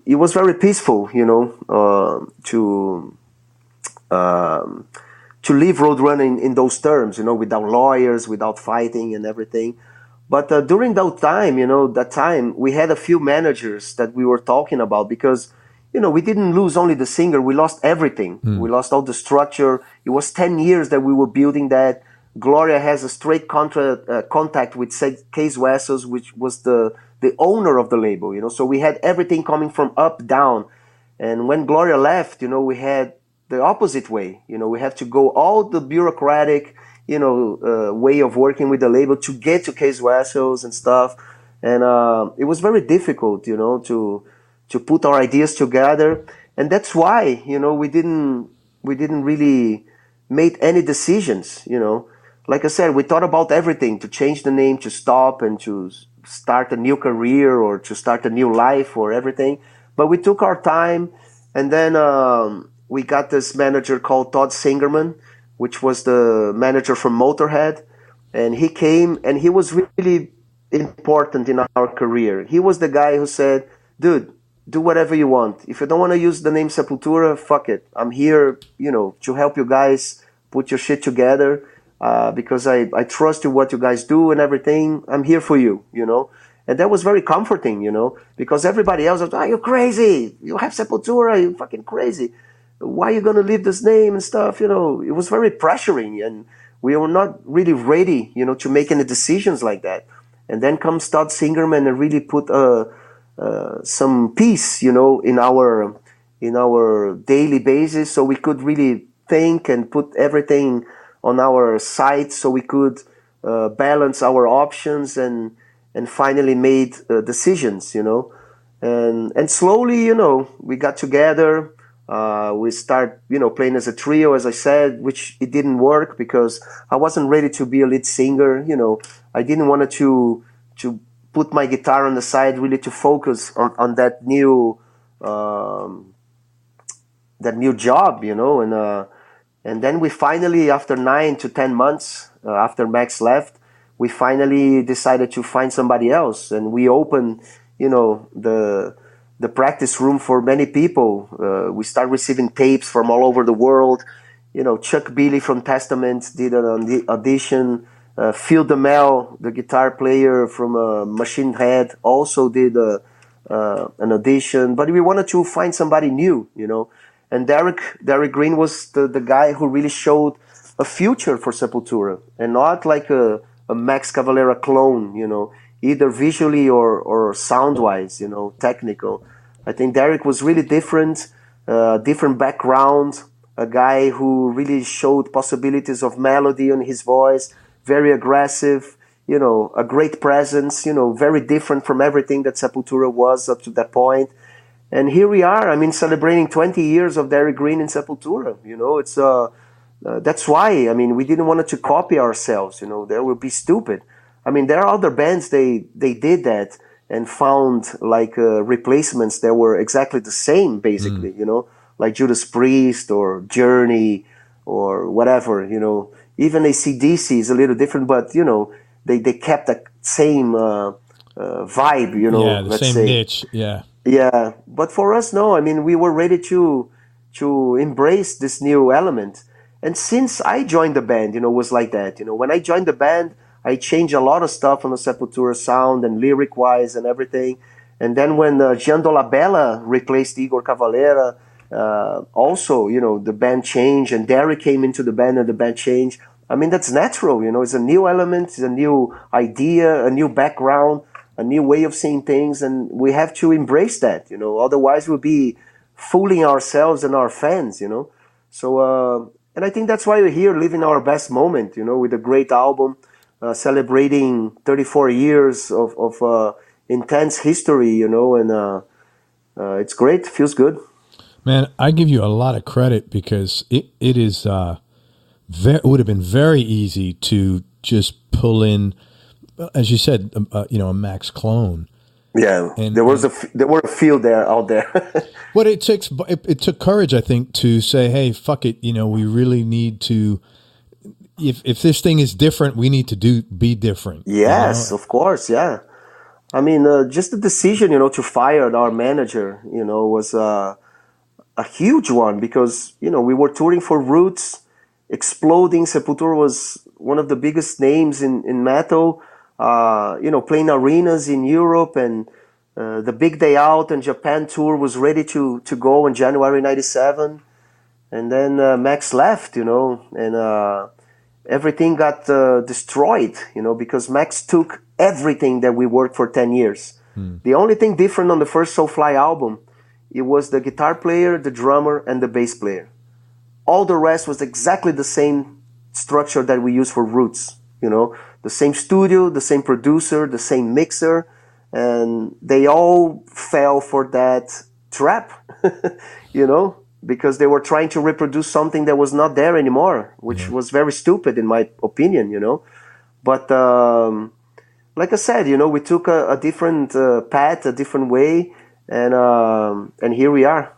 it was very peaceful, you know, to leave Roadrunner in those terms, you know, without lawyers, without fighting and everything. But during that time, you know, we had a few managers that we were talking about, because, you know, we didn't lose only the singer, we lost everything. We lost all the structure. It was 10 years that we were building that. Gloria has a straight contact with Case Wessels, which was the owner of the label, you know. So we had everything coming from up, down. And when Gloria left, you know, we had the opposite way. You know, we have to go all the bureaucratic, you know, way of working with the label to get to Case Wessels and stuff. And it was very difficult, you know, to put our ideas together. And that's why, you know, we didn't really make any decisions, you know. Like I said, we thought about everything, to change the name, to stop, and to start a new career, or to start a new life, or everything. But we took our time, and then we got this manager called Todd Singerman, which was the manager from Motorhead. And he came, and he was really important in our career. He was the guy who said, dude, do whatever you want. If you don't want to use the name Sepultura, fuck it. I'm here, you know, to help you guys put your shit together. Because I trust you, what you guys do and everything. I'm here for you, you know. And that was very comforting, you know, because everybody else was, you're crazy. You have Sepultura, you're fucking crazy. Why are you going to leave this name and stuff, you know. It was very pressuring, and we were not really ready, you know, to make any decisions like that. And then comes Todd Singerman and really put some peace, you know, in our daily basis, so we could really think and put everything on our site, so we could balance our options and and finally made decisions, and slowly, we got together. We start, playing as a trio, as I said, which it didn't work because I wasn't ready to be a lead singer. I didn't want to put my guitar on the side, really to focus on that new job, and then we finally, after 9 to 10 months after Max left, we finally decided to find somebody else, and we opened, the practice room for many people. We start receiving tapes from all over the world. Chuck Billy from Testament did an audition. Phil DeMel, the guitar player from Machine Head, also did an audition. But we wanted to find somebody new, And Derek Green was the guy who really showed a future for Sepultura, and not like a Max Cavalera clone, either visually or sound-wise, technical. I think Derek was really different background, a guy who really showed possibilities of melody on his voice, very aggressive, a great presence, very different from everything that Sepultura was up to that point. And here we are, celebrating 20 years of Derek Green in Sepultura, it's that's why, we didn't want to copy ourselves, that would be stupid. There are other bands, they did that and found replacements that were exactly the same, basically, like Judas Priest or Journey or whatever, even AC/DC is a little different, but, they kept that same vibe, Yeah, the let's same say. niche, yeah. Yeah, but for us, no, we were ready to embrace this new element. And since I joined the band, it was like that. When I joined the band, I changed a lot of stuff on the Sepultura sound and lyric-wise and everything. And then when Gian Dolabella replaced Igor Cavalera, also, the band changed, and Derek came into the band and the band changed. That's natural, it's a new element, it's a new idea, a new background, a new way of seeing things, and we have to embrace that, otherwise we'll be fooling ourselves and our fans, So, and I think that's why we're here living our best moment, with a great album, celebrating 34 years of intense history, and it's great, feels good. Man, I give you a lot of credit because it is it would have been very easy to just pull in, as you said, a Max clone. Yeah, there were a few out there. What it took courage, I think, to say, "Hey, fuck it, we really need to. If this thing is different, we need to be different." Yes, of course, yeah. Just the decision, to fire our manager, was a huge one because we were touring for Roots, exploding. Sepultura was one of the biggest names in metal. Playing arenas in Europe, and the Big Day Out and Japan tour was ready to go in January 97. And then Max left, and everything got destroyed, because Max took everything that we worked for 10 years. The only thing different on the first Soulfly album, it was the guitar player, the drummer, and the bass player. All the rest was exactly the same structure that we used for Roots, the same studio, the same producer, the same mixer, and they all fell for that trap, because they were trying to reproduce something that was not there anymore, which was very stupid in my opinion, But like I said, we took a different path, a different way, and here we are.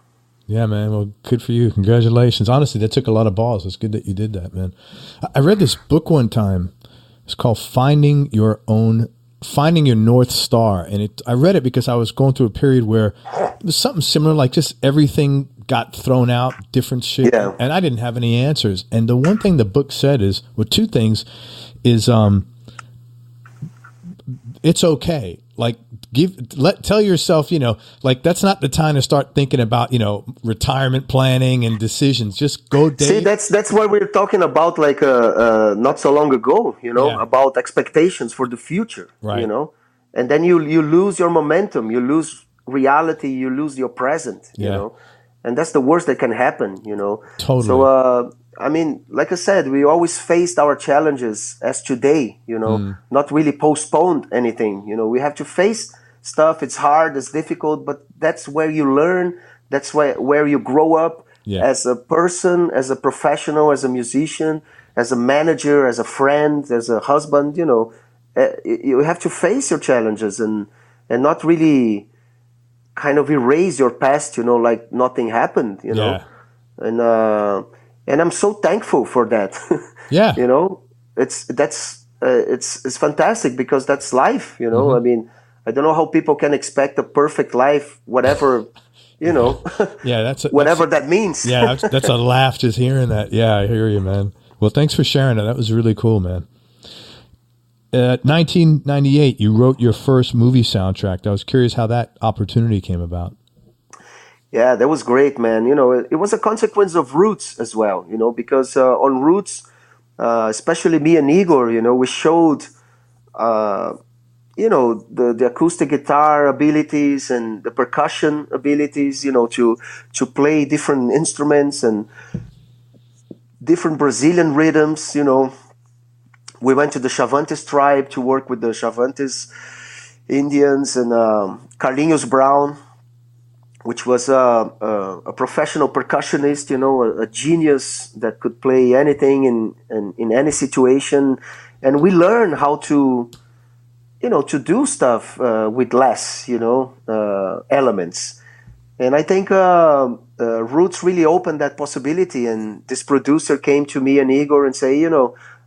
Yeah, man. Well, good for you. Congratulations. Honestly, that took a lot of balls. It's good that you did that, man. I read this book one time. It's called Finding Your North Star. And I read it because I was going through a period where it was something similar, like just everything got thrown out, different shit. Yeah. And I didn't have any answers. And the one thing the book said is, well, two things is, it's okay. Like tell yourself, that's not the time to start thinking about, retirement planning and decisions. Just go date. See, that's what we were talking about, like not so long ago, about expectations for the future, right. And then you lose your momentum, you lose reality, you lose your present, and that's the worst that can happen, Totally. So I mean, like I said, we always faced our challenges as today, not really postponed anything. We have to face stuff. It's hard, it's difficult, but that's where you learn. That's where you grow up as a person, as a professional, as a musician, as a manager, as a friend, as a husband. You have to face your challenges and not really kind of erase your past, like nothing happened, and I'm so thankful for that. Yeah. It's fantastic because that's life, I mean, I don't know how people can expect a perfect life, whatever, whatever that means. Yeah, that's a laugh just hearing that. Yeah, I hear you, man. Well, thanks for sharing that. That was really cool, man. 1998, you wrote your first movie soundtrack. I was curious how that opportunity came about. Yeah, that was great, man. It was a consequence of Roots as well, because on Roots, especially me and Igor, we showed, the acoustic guitar abilities and the percussion abilities, to play different instruments and different Brazilian rhythms, We went to the Chavantes tribe to work with the Chavantes Indians and Carlinhos Brown, which was a professional percussionist, a genius that could play anything in any situation. And we learned how to do stuff with less, elements. And I think Roots really opened that possibility. And this producer came to me and Igor and say,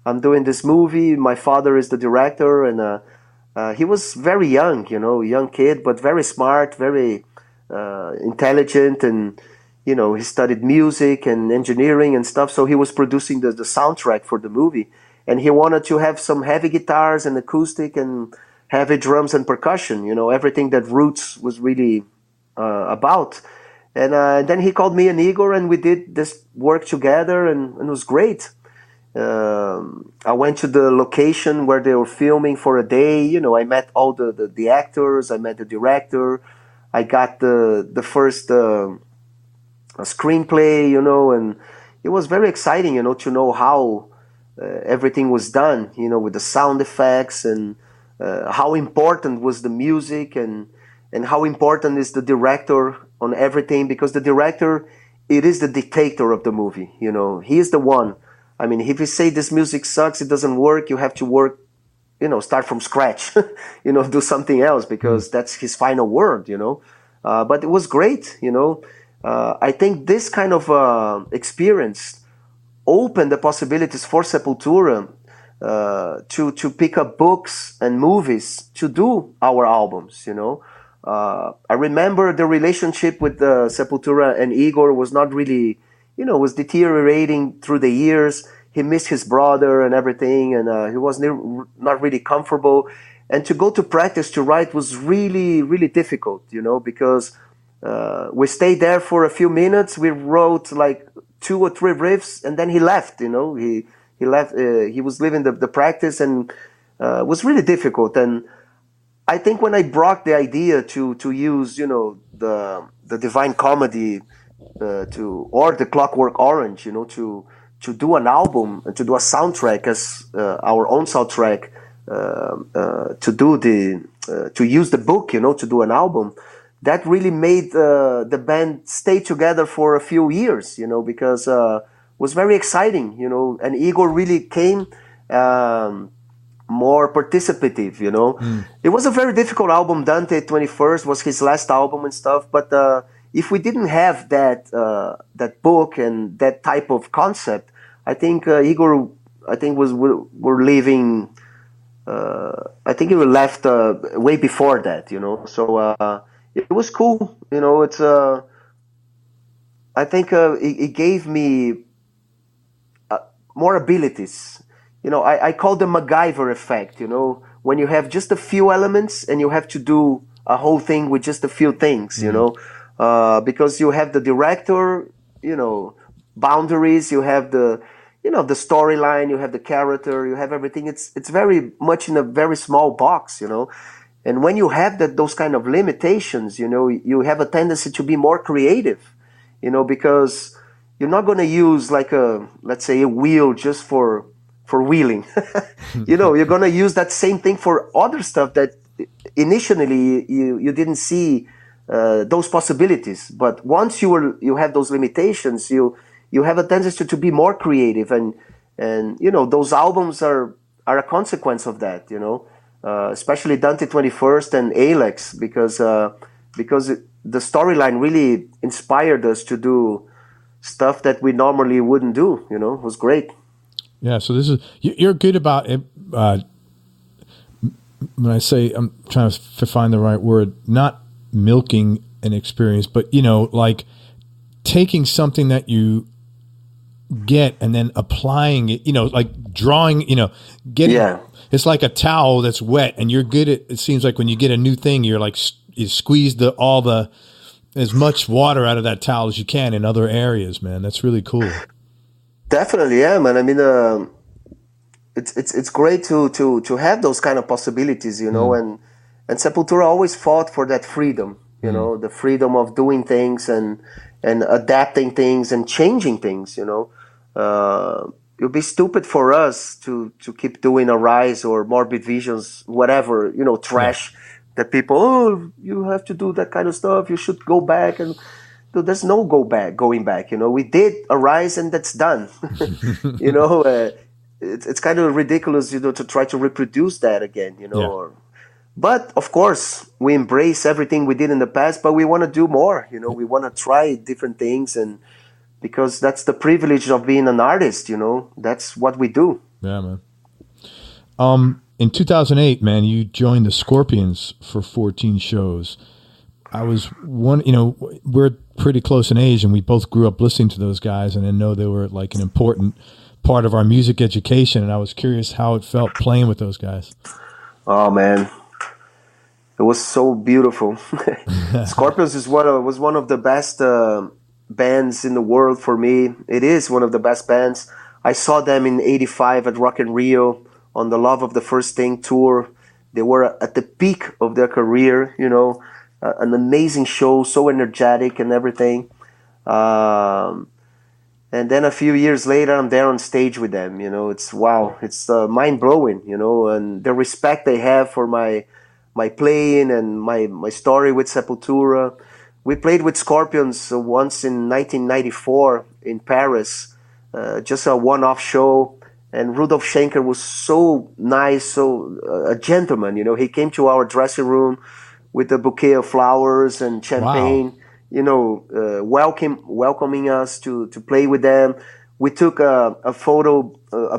I'm doing this movie. My father is the director. And he was very young, young kid, but very smart, very intelligent, and he studied music and engineering and stuff, so he was producing the soundtrack for the movie, and he wanted to have some heavy guitars and acoustic and heavy drums and percussion, everything that Roots was really about. And then he called me and Igor, and we did this work together, and it was great. I went to the location where they were filming for a day. I met all the actors, I met the director, I got the first screenplay, and it was very exciting, to know how everything was done, with the sound effects and how important was the music and how important is the director on everything, because the director, it is the dictator of the movie, he is the one. I mean, if you say this music sucks, it doesn't work, you have to work, start from scratch, do something else, because that's his final word, But it was great, I think this kind of experience opened the possibilities for Sepultura to pick up books and movies to do our albums, I remember the relationship with Sepultura and Igor was not really, was deteriorating through the years. He missed his brother and everything, and he was not really comfortable. And to go to practice to write was really, really difficult, because we stayed there for a few minutes. We wrote like 2 or 3 riffs, and then he left. He left. He was leaving the practice, and it was really difficult. And I think when I brought the idea to use, the Divine Comedy or the Clockwork Orange, to do an album, to do a soundtrack as our own soundtrack, to use the book, to do an album, that really made the band stay together for a few years, because it was very exciting, and Igor really came more participative, It was a very difficult album. Dante 21st was his last album and stuff, but if we didn't have that book and that type of concept, I think Igor, we're leaving. I think he left way before that, So it was cool, It's I think it gave me more abilities. I call the MacGyver effect. When you have just a few elements and you have to do a whole thing with just a few things. Because you have the director, boundaries, you have the storyline, you have the character, you have everything. It's very much in a very small box, And when you have those kind of limitations, you have a tendency to be more creative, because, you're not going to use like let's say a wheel just for wheeling. You're going to use that same thing for other stuff that initially you didn't see those possibilities. But once you have those limitations, you have a tendency to be more creative, and those albums are a consequence of that. Especially Dante 21st and Alex, because the storyline really inspired us to do stuff that we normally wouldn't do. It was great. Yeah, so this is, you're good about it. When I say, I'm trying to find the right word, not milking an experience, but like taking something that you get and then applying it, like drawing, getting. Yeah. It's like a towel that's wet, and you're good at. It seems like when you get a new thing, you're like you squeeze as much water out of that towel as you can in other areas. Man, that's really cool. Definitely, yeah, man. I mean, it's great to have those kind of possibilities, and Sepultura always fought for that freedom, the freedom of doing things and adapting things and changing things. It would be stupid for us to keep doing Arise or Morbid Visions, whatever, trash that people, you have to do that kind of stuff. You should go back. And there's no going back. We did Arise and that's done. It's kind of ridiculous, to try to reproduce that again, But of course, we embrace everything we did in the past, but we want to do more. We want to try different things, and because that's the privilege of being an artist, that's what we do. Yeah, man. In 2008, man, you joined the Scorpions for 14 shows. I was we're pretty close in age, and we both grew up listening to those guys, and I know they were like an important part of our music education. And I was curious how it felt playing with those guys. Oh man, it was so beautiful. Scorpions was one of the best bands in the world for me. It is one of the best bands. I saw them in '85 at Rock in Rio on the Love of the First Thing tour. They were at the peak of their career, an amazing show, so energetic and everything. And then a few years later, I'm there on stage with them. It's wow, it's mind blowing. And the respect they have for my playing and my story with Sepultura. We played with Scorpions once in 1994 in Paris, just a one-off show. And Rudolf Schenker was so nice, so a gentleman. He came to our dressing room with a bouquet of flowers and champagne. Wow. Welcoming us to play with them. We took a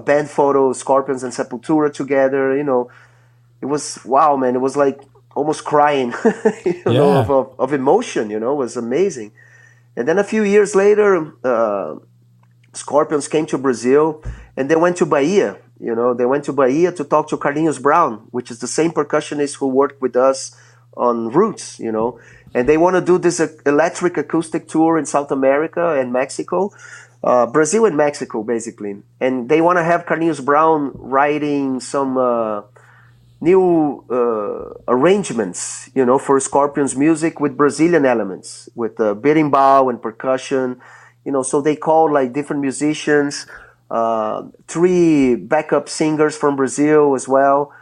band photo, Scorpions and Sepultura together. It was wow, man. It was like almost crying, of emotion. It was amazing. And then a few years later, Scorpions came to Brazil, and they went to Bahia. They went to Bahia to talk to Carlinhos Brown, which is the same percussionist who worked with us on Roots. And they want to do this electric acoustic tour in South America and Mexico, Brazil and Mexico, basically. And they want to have Carlinhos Brown writing some new arrangements, for Scorpions music with Brazilian elements, with berimbau and percussion. So they called like different musicians, 3 backup singers from Brazil as well.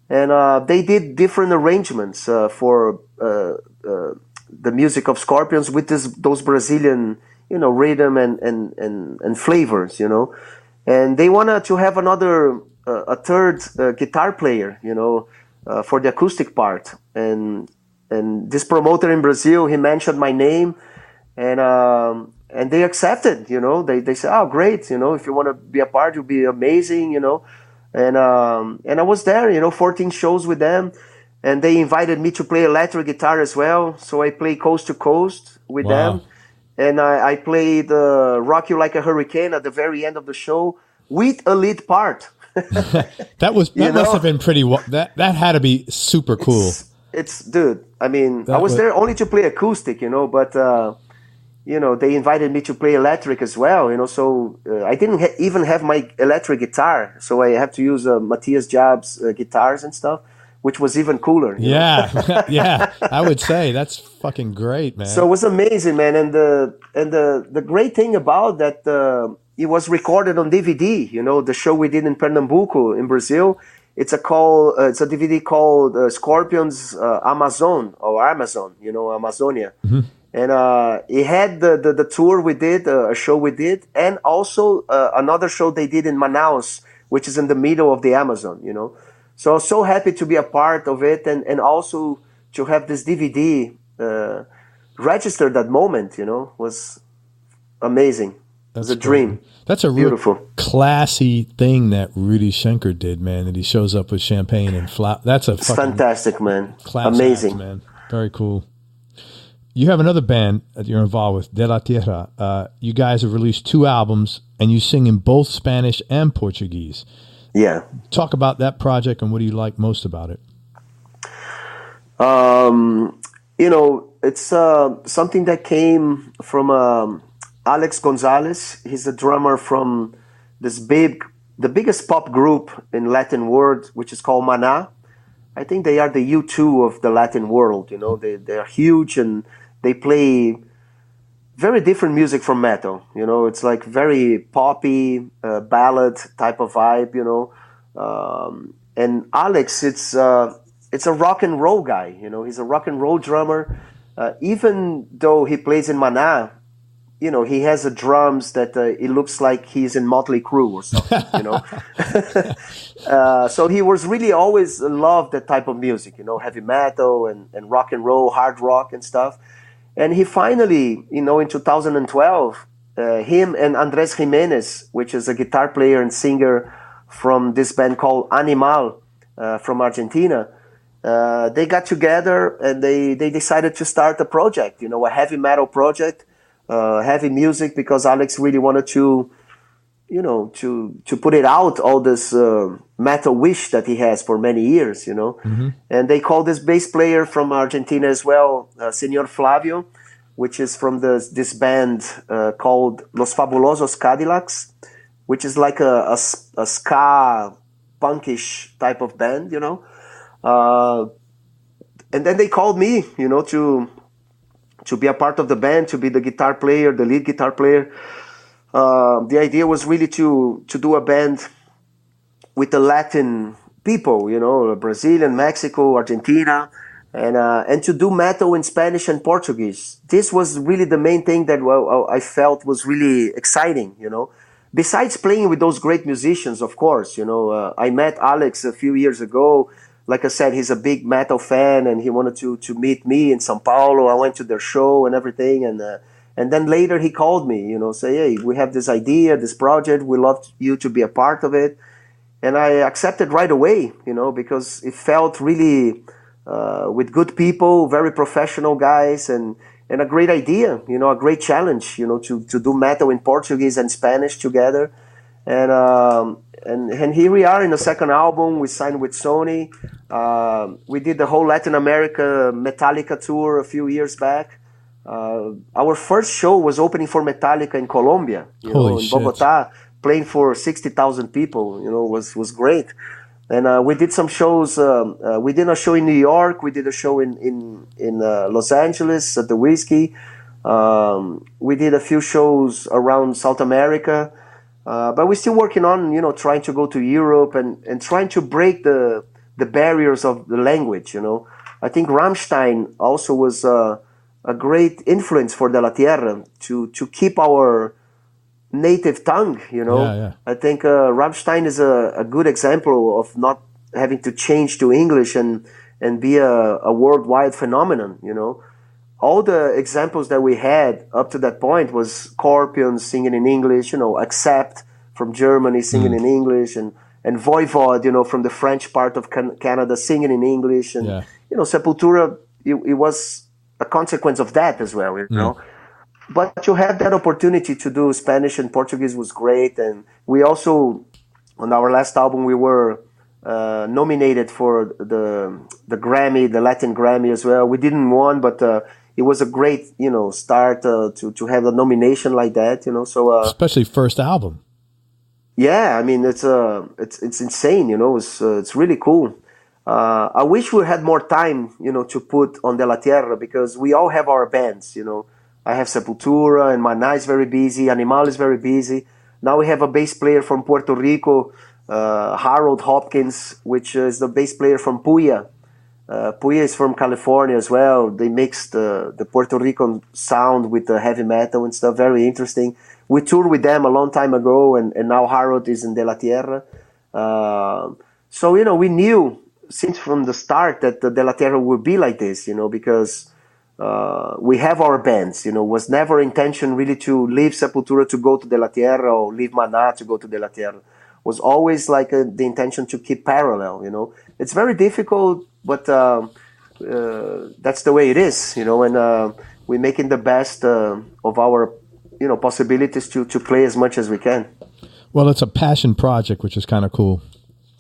And they did different arrangements for the music of Scorpions with those Brazilian, rhythm and flavors, And they wanted to have a third guitar player, for the acoustic part. And this promoter in Brazil, he mentioned my name, and they accepted. They said, "Oh, great! If you want to be a part, you'll be amazing." And I was there, 14 shows with them. And they invited me to play electric guitar as well. So I played Coast to Coast with them. And I played Rock You Like a Hurricane at the very end of the show with a lead part. that must have been pretty, that had to be super cool. It's dude, I mean, I was there only to play acoustic, but, they invited me to play electric as well, so I didn't even have my electric guitar. So I have to use Matthias Jab's guitars and stuff. which was even cooler. Yeah, yeah, I would say that's fucking great, man. So it was amazing, man. And the great thing about that, it was recorded on DVD. The show we did in Pernambuco in Brazil. It's a DVD called Scorpions Amazon or Amazon. Amazonia. Mm-hmm. And it had the tour we did, a show we did, and also another show they did in Manaus, which is in the middle of the Amazon, So I was so happy to be a part of it, and also to have this DVD registered that moment, was amazing. It was a dream. That's a beautiful, classy thing that Rudy Schenker did, man, that he shows up with champagne and flower. That's a fucking fantastic, man. Amazing. Act, man. Very cool. You have another band that you're involved with, De La Tierra. You guys have released 2 albums, and you sing in both Spanish and Portuguese. Yeah. Talk about that project, and what do you like most about it? It's something that came from Alex Gonzalez. He's a drummer from the biggest pop group in Latin world, which is called Maná. I think they are the U2 of the Latin world. They are huge, and they play very different music from metal. It's like very poppy, ballad type of vibe. And Alex, it's a rock and roll guy. He's a rock and roll drummer. Even though he plays in Maná, he has a drums that it looks like he's in Motley Crue or something, So he was really always loved that type of music, heavy metal and rock and roll, hard rock and stuff. And he finally, in 2012, him and Andres Jimenez, which is a guitar player and singer from this band called Animal from Argentina, they got together and they decided to start a project, a heavy metal project. Heavy music, because Alex really wanted to put it out, all this metal wish that he has for many years, Mm-hmm. And they called this bass player from Argentina as well, Senor Flavio, which is from this band called Los Fabulosos Cadillacs, which is like a ska punkish type of band, and then they called me, to be a part of the band, to be the guitar player, the lead guitar player. The idea was really to do a band with the Latin people, Brazilian, Mexico, Argentina, and to do metal in Spanish and Portuguese. This was really the main thing that I felt was really exciting, Besides playing with those great musicians, of course, I met Alex a few years ago. Like I said, he's a big metal fan, and he wanted to meet me in Sao Paulo. I went to their show and everything, and then later he called me, say, hey, we have this idea, this project. We love you to be a part of it, and I accepted right away, because it felt really with good people, very professional guys, and a great idea, a great challenge, to do metal in Portuguese and Spanish together, and here we are in the second album. We signed with Sony. We did the whole Latin America Metallica tour a few years back. Our first show was opening for Metallica in Colombia, in Bogotá, playing for 60,000 people. Was great. And we did some shows. We did a show in New York. We did a show in Los Angeles at the Whiskey. We did a few shows around South America. But we're still working on, trying to go to Europe and trying to break the barriers of the language, I think Rammstein also was a great influence for De La Tierra to keep our native tongue, Yeah. I think Rammstein is a good example of not having to change to English and be a worldwide phenomenon, All the examples that we had up to that point was Scorpions singing in English, Accept from Germany singing in English, and Voivod, from the French part of Canada singing in English, and Sepultura, it was a consequence of that as well, But to have that opportunity to do Spanish and Portuguese was great, and we also, on our last album, we were nominated for the Grammy, the Latin Grammy as well. We didn't win, but it was a great, start to have a nomination like that, So especially first album. Yeah, I mean it's insane, It's really cool. I wish we had more time, to put on De La Tierra, because we all have our bands, I have Sepultura, and Maná is very busy, Animal is very busy. Now we have a bass player from Puerto Rico, Harold Hopkins, which is the bass player from Puya. Puya is from California as well. They mixed the Puerto Rican sound with the heavy metal and stuff. Very interesting. We toured with them a long time ago, and now Harold is in De La Tierra. So, we knew since from the start that the De La Tierra would be like this, because we have our bands. Was never intention really to leave Sepultura to go to De La Tierra or leave Maná to go to De La Tierra. Was always like the intention to keep parallel. It's very difficult, but that's the way it is, and we're making the best of our possibilities to play as much as we can. Well, it's a passion project, which is kind of cool.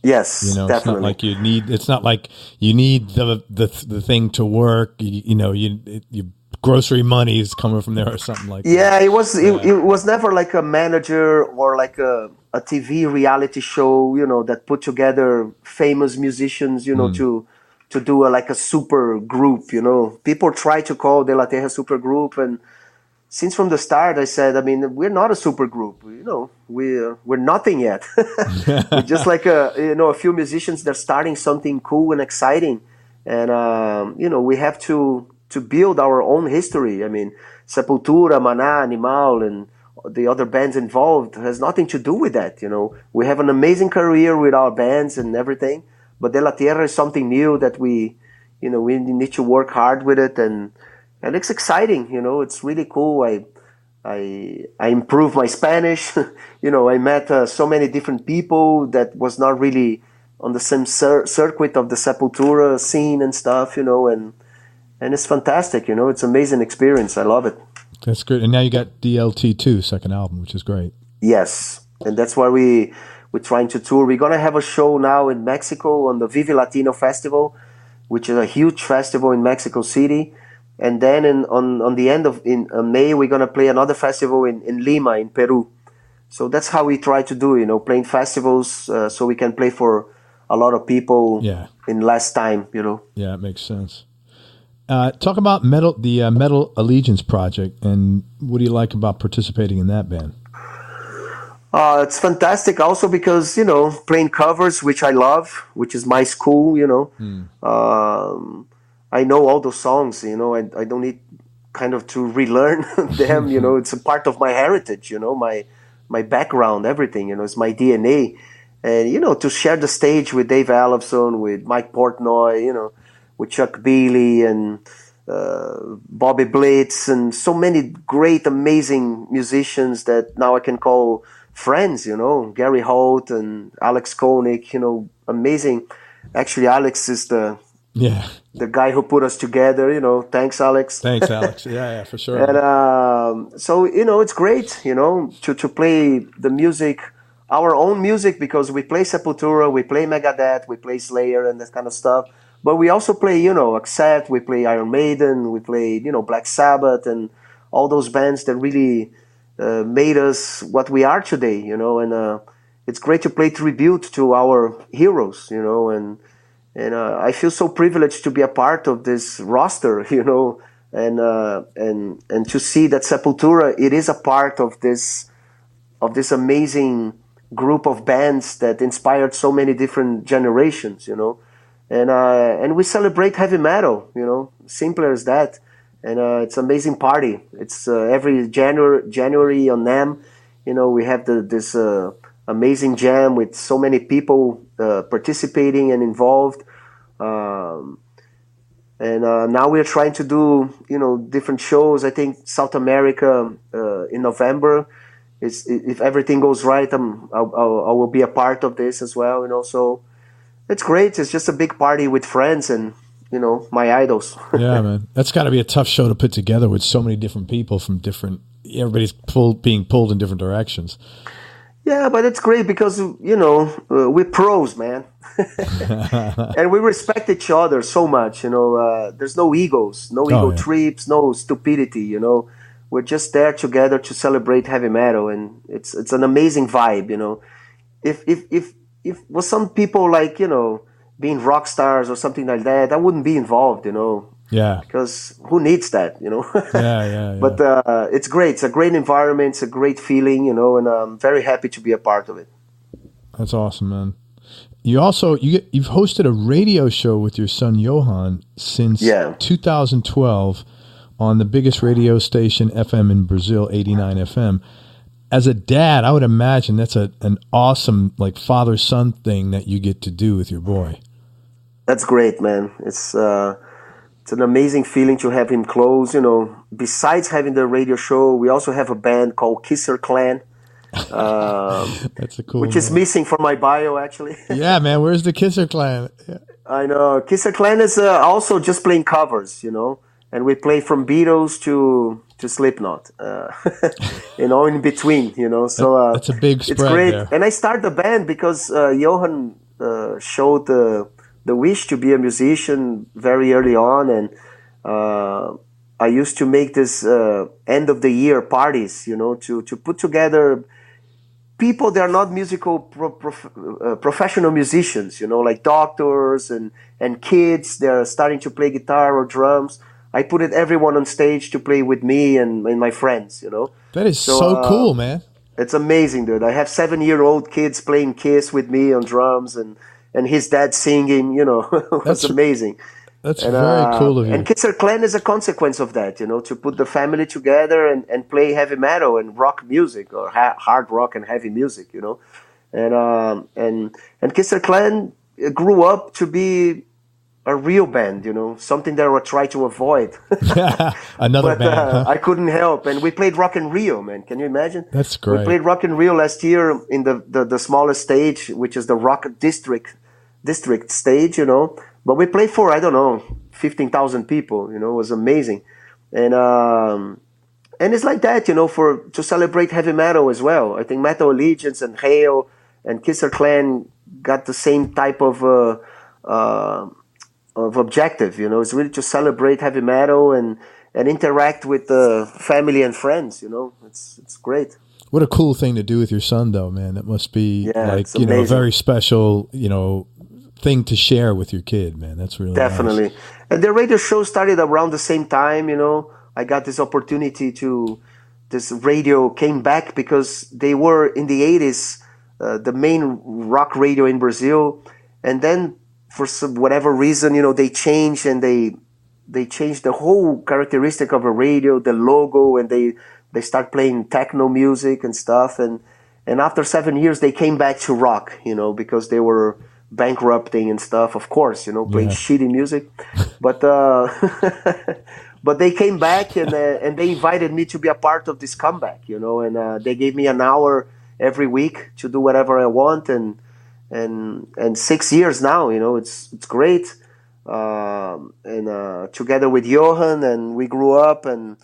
Yes, definitely. It's not like you need. It's not like you need the thing to work. Your grocery money is coming from there or something like that. Yeah, it was. It was never like a manager or like a TV reality show. That put together famous musicians. To do like a super group. People try to call De La Tierra super group, and since from the start, I said, we're not a super group. We're nothing yet. We're just like a few musicians that are starting something cool and exciting, and we have to build our own history. Sepultura, Maná, Animal, and the other bands involved has nothing to do with that. We have an amazing career with our bands and everything, but De La Tierra is something new that we need to work hard with it, and it's exciting. It's really cool. I improved my Spanish. I met so many different people that was not really on the same circuit of the Sepultura scene and stuff. And it's fantastic. It's an amazing experience. I love it. That's great. And now you got DLT2, second album, which is great. Yes, and that's why we're trying to tour. We're gonna have a show now in Mexico on the Vive Latino Festival, which is a huge festival in Mexico City. And then on the end of May, we're going to play another festival in Lima, in Peru. So that's how we try to do, playing festivals so we can play for a lot of people in less time, Yeah, it makes sense. Talk about the Metal Allegiance Project, and what do you like about participating in that band? It's fantastic also because, playing covers, which I love, which is my school, I know all those songs, I don't need kind of to relearn them, it's a part of my heritage, my background, everything, it's my DNA. And, to share the stage with Dave Ellefson, with Mike Portnoy, with Chuck Billy and Bobby Blitz, and so many great, amazing musicians that now I can call friends, Gary Holt and Alex Koenig, amazing. Actually, Alex is the guy who put us together, thanks Alex. Thanks Alex. Yeah, for sure. And so it's great, to play the music, our own music, because we play Sepultura, we play Megadeth, we play Slayer and that kind of stuff, but we also play Accept, we play Iron Maiden, we play Black Sabbath, and all those bands that really made us what we are today, and it's great to play tribute to our heroes, and I feel so privileged to be a part of this roster, and to see that Sepultura, it is a part of this amazing group of bands that inspired so many different generations, and we celebrate heavy metal, simpler as that, and it's an amazing party. It's every January on NAMM, we have this amazing jam with so many people participating and involved. And now we're trying to do, different shows. I think South America in November. If everything goes right, I will be a part of this as well. So it's great. It's just a big party with friends and my idols. Yeah, man, that's got to be a tough show to put together with so many different people from everybody's being pulled in different directions. Yeah, but it's great because, we're pros, man. And we respect each other so much, there's no egos, ego trips, no stupidity, We're just there together to celebrate heavy metal, and it's an amazing vibe, If was some people like, being rock stars or something like that. I wouldn't be involved, you know. Yeah. Because who needs that, you know? Yeah. But it's great. It's a great environment. It's a great feeling, you know, and I'm very happy to be a part of it. That's awesome, man. You also you've hosted a radio show with your son Johan since 2012 on the biggest radio station FM in Brazil, 89 FM. As a dad, I would imagine that's an awesome like father-son thing that you get to do with your boy. That's great, man. It's an amazing feeling to have him close. You know, besides having the radio show, we also have a band called Kisser Clan. That's a cool which is missing from my bio, actually. Yeah, man. Where's the Kisser Clan? Yeah. I know. Kisser Clan is also just playing covers, you know, and we play from Beatles to Slipknot, you know, in between, you know. So that's a big spread. It's great. There. And I started the band because Johan showed the wish to be a musician very early on, and I used to make this end of the year parties, you know, to put together people that are not musical professional musicians, you know, like doctors and kids. They're starting to play guitar or drums. I put everyone on stage to play with me and my friends, you know. That is so cool, man. It's amazing, dude. I have 7-year-old kids playing Kiss with me on drums and his dad singing, you know. That's amazing. That's very cool of you. And Kisser Clan is a consequence of that, you know, to put the family together and play heavy metal and rock music or hard rock and heavy music, you know. And Kisser Clan grew up to be a real band, you know, something that I try to avoid. Another band. Huh? I couldn't help. And we played Rock in Rio, man. Can you imagine? That's great. We played Rock in Rio last year in the smallest stage, which is the Rock District stage, you know. But we played for, I don't know, 15,000 people, you know. It was amazing. And it's like that, you know, to celebrate heavy metal as well. I think Metal Allegiance and Hail and Kisser Clan got the same type of objective, you know. It's really to celebrate heavy metal and interact with the family and friends, you know. It's great. What a cool thing to do with your son, though, man. It must be like, you know, a very special, you know, thing to share with your kid, man. That's really definitely nice. And the radio show started around the same time, you know. I got this opportunity this radio came back because they were in the 80s the main rock radio in Brazil, and then for whatever reason, you know, they changed and they changed the whole characteristic of a radio, the logo, and they start playing techno music and stuff, and after 7 years they came back to rock, you know, because they were bankrupting and stuff, of course, you know, playing shitty music, but but they came back and they invited me to be a part of this comeback, you know, and they gave me an hour every week to do whatever I want, and 6 years now, you know, it's great, and together with Johan, and we grew up and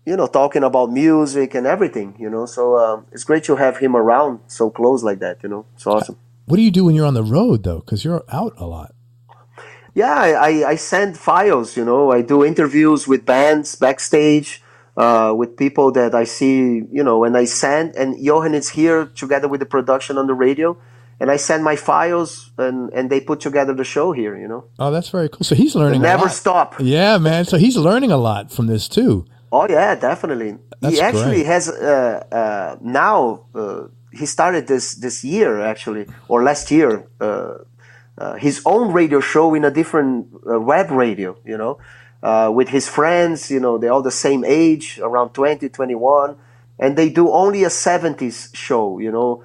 you know, talking about music and everything, you know, so it's great to have him around so close like that, you know. It's awesome. What do you do when you're on the road, though? Because you're out a lot. Yeah, I send files, you know. I do interviews with bands backstage, with people that I see, you know, and Johan is here together with the production on the radio, and I send my files, and they put together the show here, you know. Oh, that's very cool. So he's learning a lot. Never stop. Yeah, man. So he's learning a lot from this, too. Oh, yeah, definitely. He actually has, now, he started this year, actually, or last year, his own radio show in a different web radio, you know, with his friends, you know, they're all the same age, around 20, 21, and they do only a 70s show, you know.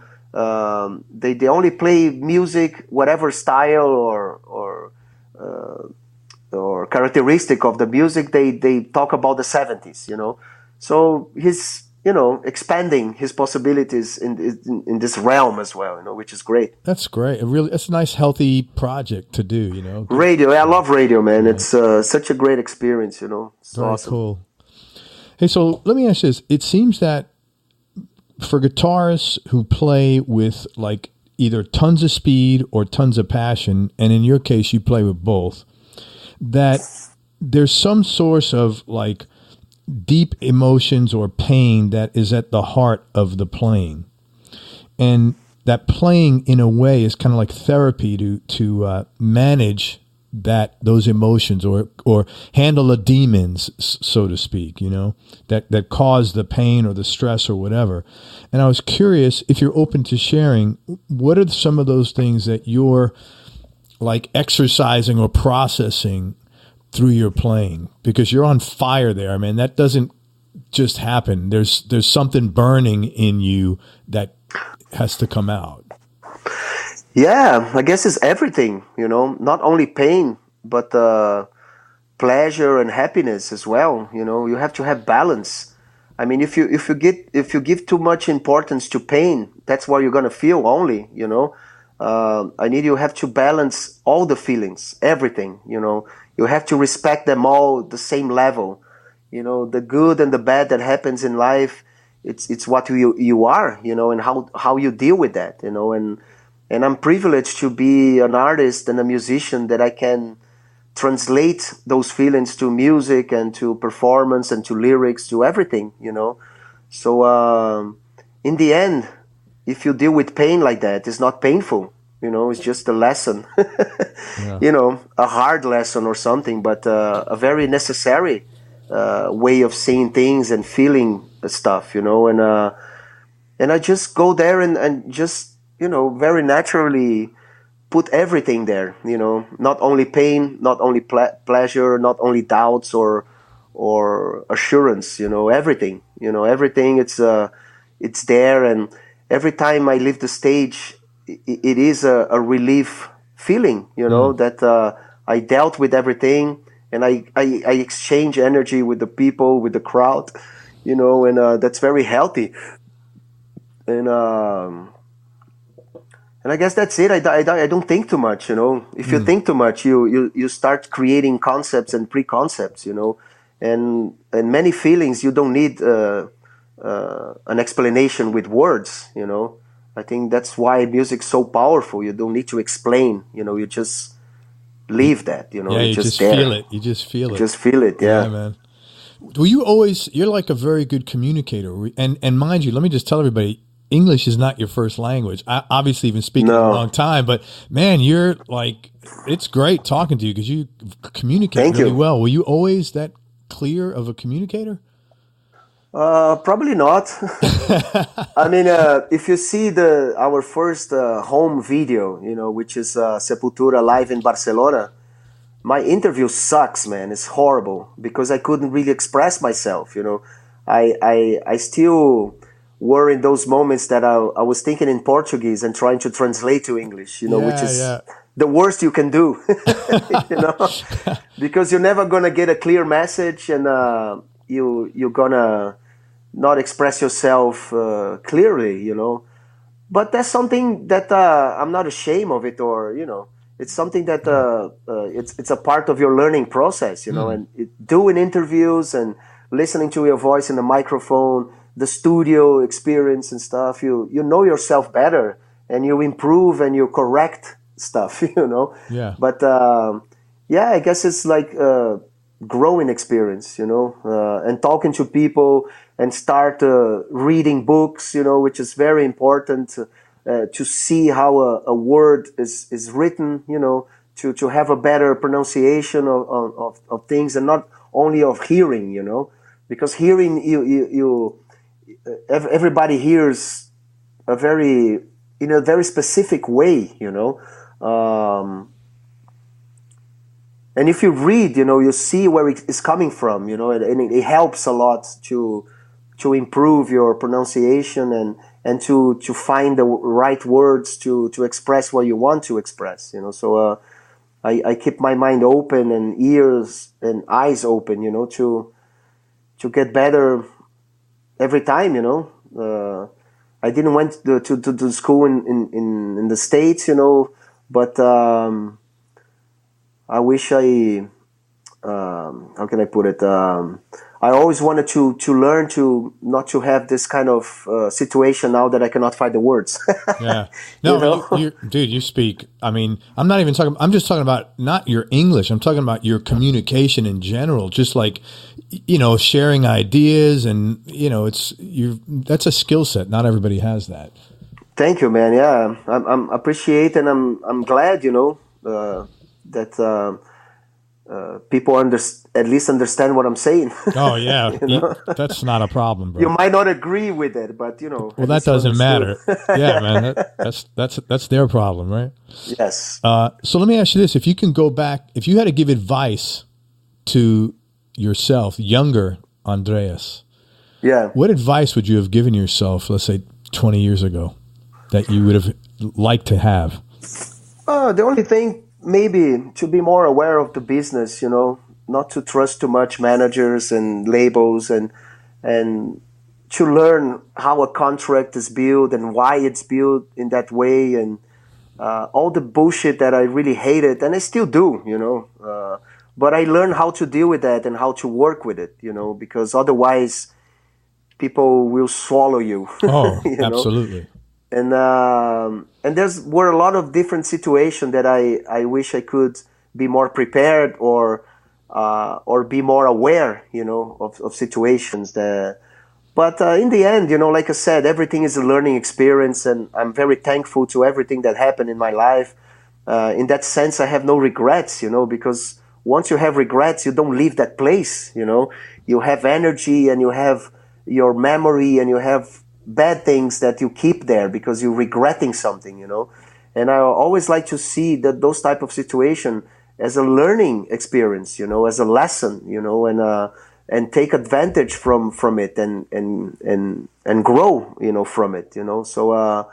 They only play music, whatever style or characteristic of the music, they talk about the 70s, you know. So he's, you know, expanding his possibilities in this realm as well, you know, which is great. That's great. It's a nice, healthy project to do, you know. Radio, I love radio, man. It's such a great experience, you know. It's very awesome. Cool. Hey, so let me ask you this. It seems that for guitarists who play with like either tons of speed or tons of passion, and in your case you play with both, that there's some source of like deep emotions or pain that is at the heart of the playing. And that playing in a way is kind of like therapy to manage those emotions or handle the demons, so to speak, that cause the pain or the stress or whatever. And I was curious if you're open to sharing, what are some of those things that you're like exercising or processing through your playing? Because you're on fire there. I mean, that doesn't just happen. There's something burning in you that has to come out. Yeah, I guess it's everything, not only pain, but pleasure and happiness as well. You have to have balance. I mean, if you give too much importance to pain, that's what you're gonna feel only. You have to balance all the feelings, everything. You have to respect them all the same level. The good and the bad that happens in life. It's what you are, and how you deal with that, and I'm privileged to be an artist and a musician that I can translate those feelings to music and to performance and to lyrics, to everything, So in the end, if you deal with pain like that, it's not painful, it's just a lesson, yeah. A hard lesson or something, but a very necessary way of seeing things and feeling stuff, and I just go there and just, very naturally put everything there, not only pain, not only pleasure, not only doubts or assurance, everything, everything, it's there. And every time I leave the stage, it is a relief feeling, that I dealt with everything. And I exchange energy with the people, with the crowd, and that's very healthy. And I guess that's it. I don't think too much, If you think too much, you start creating concepts and preconcepts, and many feelings you don't need an explanation with words, I think that's why music's so powerful. You don't need to explain, you just leave that, Yeah, you just there. Feel it. You just feel it. Just feel it, yeah. Yeah, man. Well, you're like a very good communicator. And mind you, let me just tell everybody, English is not your first language. I obviously been speaking a long time, but man, you're like, it's great talking to you because you communicate really well. Were you always that clear of a communicator? Probably not. I mean, if you see our first home video, which is Sepultura live in Barcelona, my interview sucks, man. It's horrible because I couldn't really express myself. I still were in those moments that I was thinking in Portuguese and trying to translate to English. Which is the worst you can do. Because you're never gonna get a clear message, and you're gonna not express yourself clearly, But that's something that I'm not ashamed of it, or it's something that it's a part of your learning process, And doing interviews and listening to your voice in the microphone, the studio experience and stuff, you know yourself better, and you improve and you correct stuff, Yeah. But I guess it's like growing experience, and talking to people and start reading books, which is very important to see how a word is written, to have a better pronunciation of things, and not only of hearing, because hearing, everybody hears in a very specific way, and if you read, you see where it is coming from, and it helps a lot to improve your pronunciation and to find the right words to express what you want to express, So I keep my mind open and ears and eyes open, to get better every time, I didn't went to school in the States, but I wish how can I put it? I always wanted to learn to not to have this kind of situation now that I cannot find the words. Yeah. No, dude, you speak. I mean, I'm just talking about not your English. I'm talking about your communication in general, just like, sharing ideas and, that's a skill set. Not everybody has that. Thank you, man. Yeah, I'm appreciate and I'm glad, that people at least understand what I'm saying. Oh yeah, you know, that's not a problem, you bro. might not agree with it, but Well, at that least you doesn't understood. matter. Yeah, man, that's their problem, right? Yes. So let me ask you this: if you can go back, if you had to give advice to yourself, younger Andreas, Yeah. what advice would you have given yourself, let's say 20 years ago, that you would have liked to have? The only thing maybe to be more aware of the business, not to trust too much managers and labels, and to learn how a contract is built and why it's built in that way, and all the bullshit that I really hated, and I still do, but I learned how to deal with that and how to work with it, because otherwise people will swallow you. Oh, you know absolutely. and there's were a lot of different situations that I wish I could be more prepared, or be more aware, of situations that. But in the end, like I said, everything is a learning experience, and I'm very thankful to everything that happened in my life. In that sense, I have no regrets, because once you have regrets, you don't leave that place. You have energy, and you have your memory, and you have bad things that you keep there because you're regretting something. And I always like to see that those type of situation as a learning experience, as a lesson, and take advantage from it, and grow, from it. So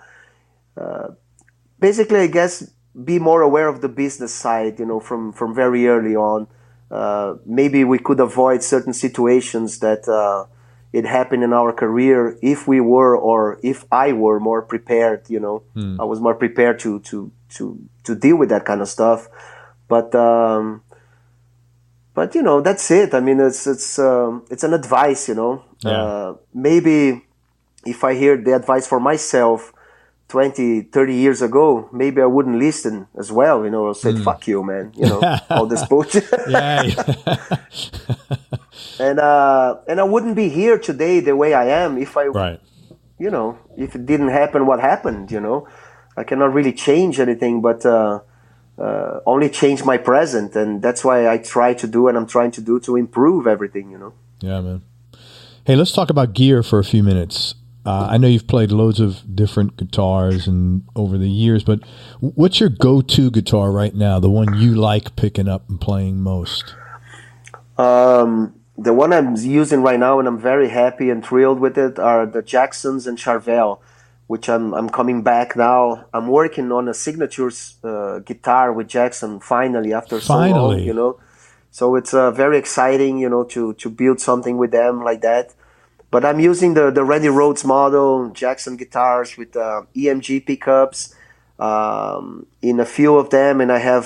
basically, I guess be more aware of the business side, from very early on. Maybe we could avoid certain situations that it happened in our career if we were, or if I were more prepared. I was more prepared to deal with that kind of stuff. But that's it. I mean, it's an advice. Yeah. Maybe if I hear the advice for myself 20, 30 years ago, maybe I wouldn't listen as well. I said, "Fuck you, man." All this bullshit. Yeah. And I wouldn't be here today the way I am if Right. if it didn't happen. What happened? I cannot really change anything, but only change my present, and that's why I try to do, and I'm trying to do to improve everything. Yeah, man. Hey, let's talk about gear for a few minutes. I know you've played loads of different guitars and over the years, but what's your go-to guitar right now? The one you like picking up and playing most? The one I'm using right now, and I'm very happy and thrilled with it, are the Jacksons and Charvel, which I'm coming back now. I'm working on a signature guitar with Jackson finally after so long. So it's very exciting, to build something with them like that. But I'm using the Randy Rhoads model Jackson guitars with EMG pickups in a few of them, and I have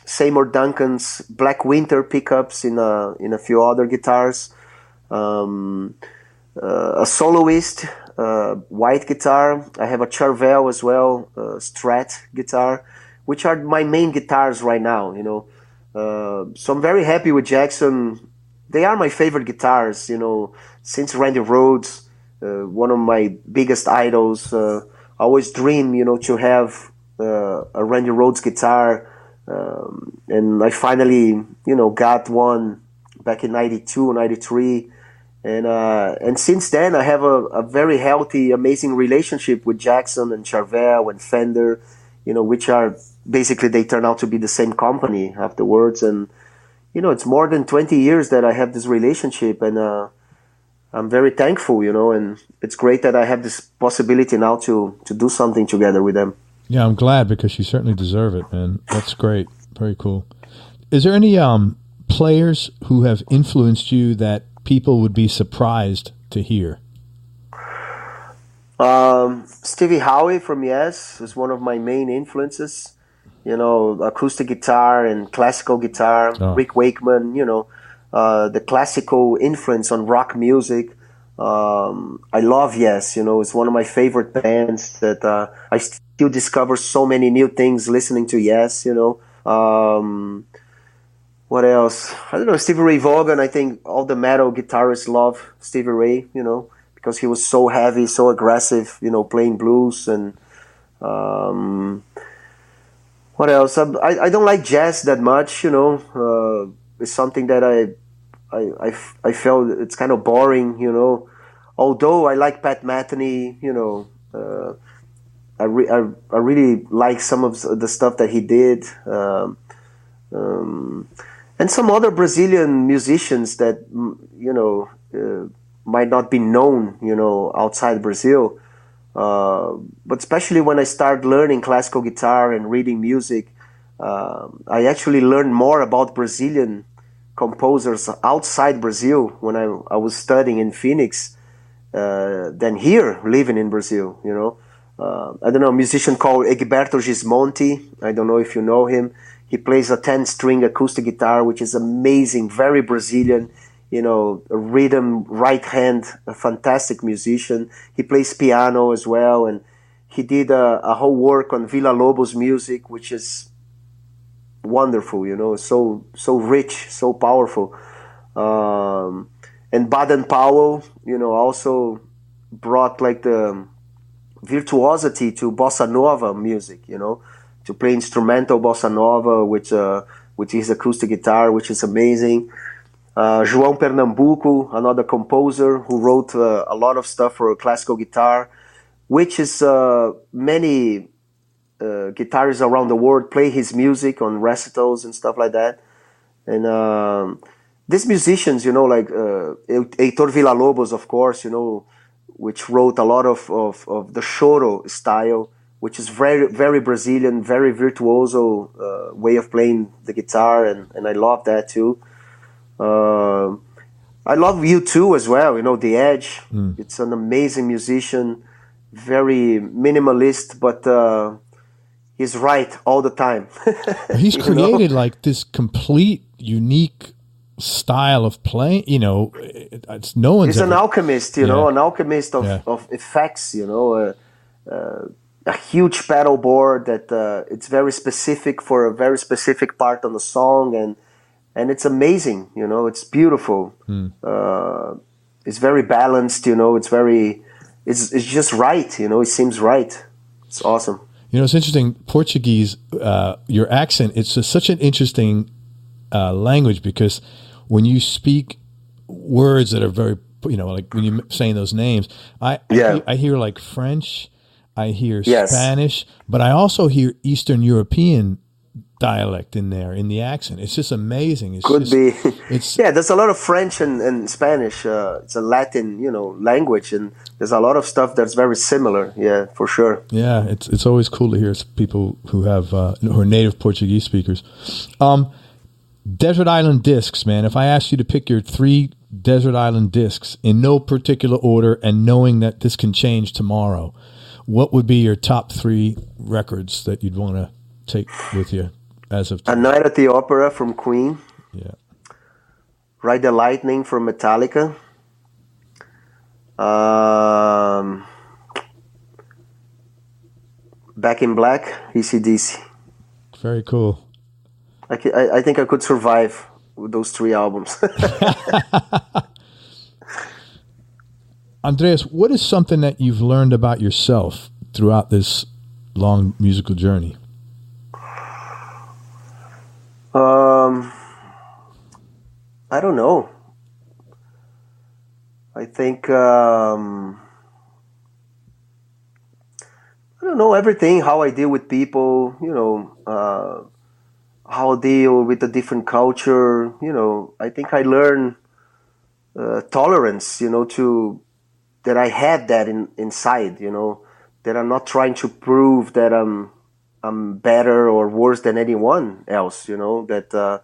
Seymour Duncan's Black Winter pickups in a few other guitars. A soloist white guitar. I have a Charvel as well, Strat guitar, which are my main guitars right now. So I'm very happy with Jackson. They are my favorite guitars, since Randy Rhoads, one of my biggest idols. I always dream, to have a Randy Rhoads guitar, and I finally, got one back in 92, 93. And since then, I have a very healthy, amazing relationship with Jackson and Charvel and Fender, which are basically, they turn out to be the same company afterwards. And, it's more than 20 years that I have this relationship, and I'm very thankful, and it's great that I have this possibility now to do something together with them. Yeah, I'm glad, because you certainly deserve it, man. That's great. Very cool. Is there any players who have influenced you that people would be surprised to hear? Stevie Howe from Yes is one of my main influences. Acoustic guitar and classical guitar. Oh. Rick Wakeman, the classical influence on rock music. I love Yes. It's one of my favorite bands that I still discover so many new things listening to Yes. What else? I don't know. Stevie Ray Vaughan. I think all the metal guitarists love Stevie Ray. because he was so heavy, so aggressive, playing blues. And what else? I don't like jazz that much. It's something that I felt it's kind of boring. Although I like Pat Metheny. I really like some of the stuff that he did. And some other Brazilian musicians that might not be known, outside Brazil. But especially when I started learning classical guitar and reading music, I actually learned more about Brazilian composers outside Brazil when I was studying in Phoenix than here, living in Brazil. I don't know, a musician called Egberto Gismonti. I don't know if you know him. He plays a 10-string acoustic guitar, which is amazing, very Brazilian, a rhythm, right hand, a fantastic musician. He plays piano as well, and he did a whole work on Villa-Lobos music, which is wonderful, so rich, so powerful. And Baden Powell, also brought like the virtuosity to bossa nova music, to play instrumental bossa nova with his acoustic guitar, which is amazing. João Pernambuco, another composer who wrote a lot of stuff for classical guitar, which is many guitarists around the world play his music on recitals and stuff like that. And these musicians, like Heitor Villa-Lobos, of course, which wrote a lot of the choro style, which is very, very Brazilian, very virtuoso way of playing the guitar, and I love that too. I love U2 as well, The Edge. It's an amazing musician, very minimalist, but he's right all the time. He's created like this complete, unique style of playing, it's no one's he's an alchemist, an alchemist of effects, a huge pedal board that it's very specific for a very specific part of the song, and it's amazing, it's beautiful. It's very balanced, it's just right, it seems right. It's awesome. It's interesting, Portuguese, your accent, it's such an interesting language, because when you speak words that are very, like when you're saying those names, I hear like French, I hear Spanish, but I also hear Eastern European dialect in there, in the accent. It's just amazing. There's a lot of French and Spanish. It's a Latin, language, and there's a lot of stuff that's very similar. Yeah, for sure. Yeah, it's always cool to hear people who have who are native Portuguese speakers. Desert Island Discs, man. If I asked you to pick your 3 Desert Island Discs in no particular order, and knowing that this can change tomorrow, what would be your top 3 records that you'd want to take with you as of today? A Night at the Opera from Queen. Yeah. Ride the Lightning from Metallica. Back in Black, AC/DC. Very cool. I think I could survive with those 3 albums. Andreas, what is something that you've learned about yourself throughout this long musical journey? I don't know. I think I don't know, everything, how I deal with people, how I deal with a different culture, I think I learned tolerance, that I had that inside, that I'm not trying to prove that I'm better or worse than anyone else, that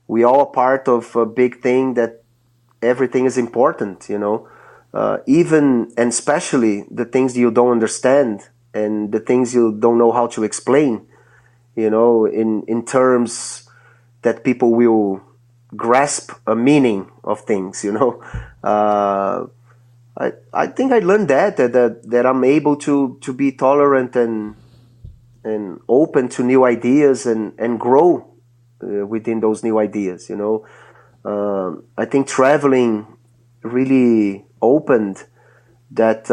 we all are part of a big thing, that everything is important, even and especially the things you don't understand and the things you don't know how to explain, in terms that people will grasp a meaning of things, I think I learned that I'm able to be tolerant and open to new ideas and grow within those new ideas. I think traveling really opened that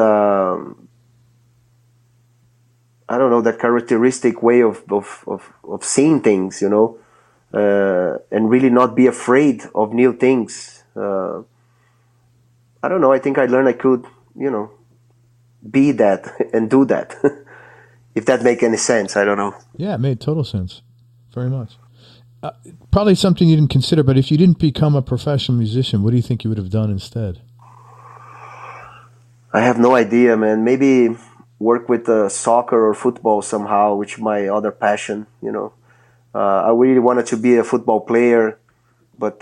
I don't know, that characteristic way of seeing things, and really not be afraid of new things. I don't know. I think I learned I could, be that and do that. If that make any sense, I don't know. Yeah, it made total sense. Very much. Probably something you didn't consider, but if you didn't become a professional musician, what do you think you would have done instead? I have no idea, man. Maybe work with soccer or football somehow, which is my other passion, I really wanted to be a football player, but,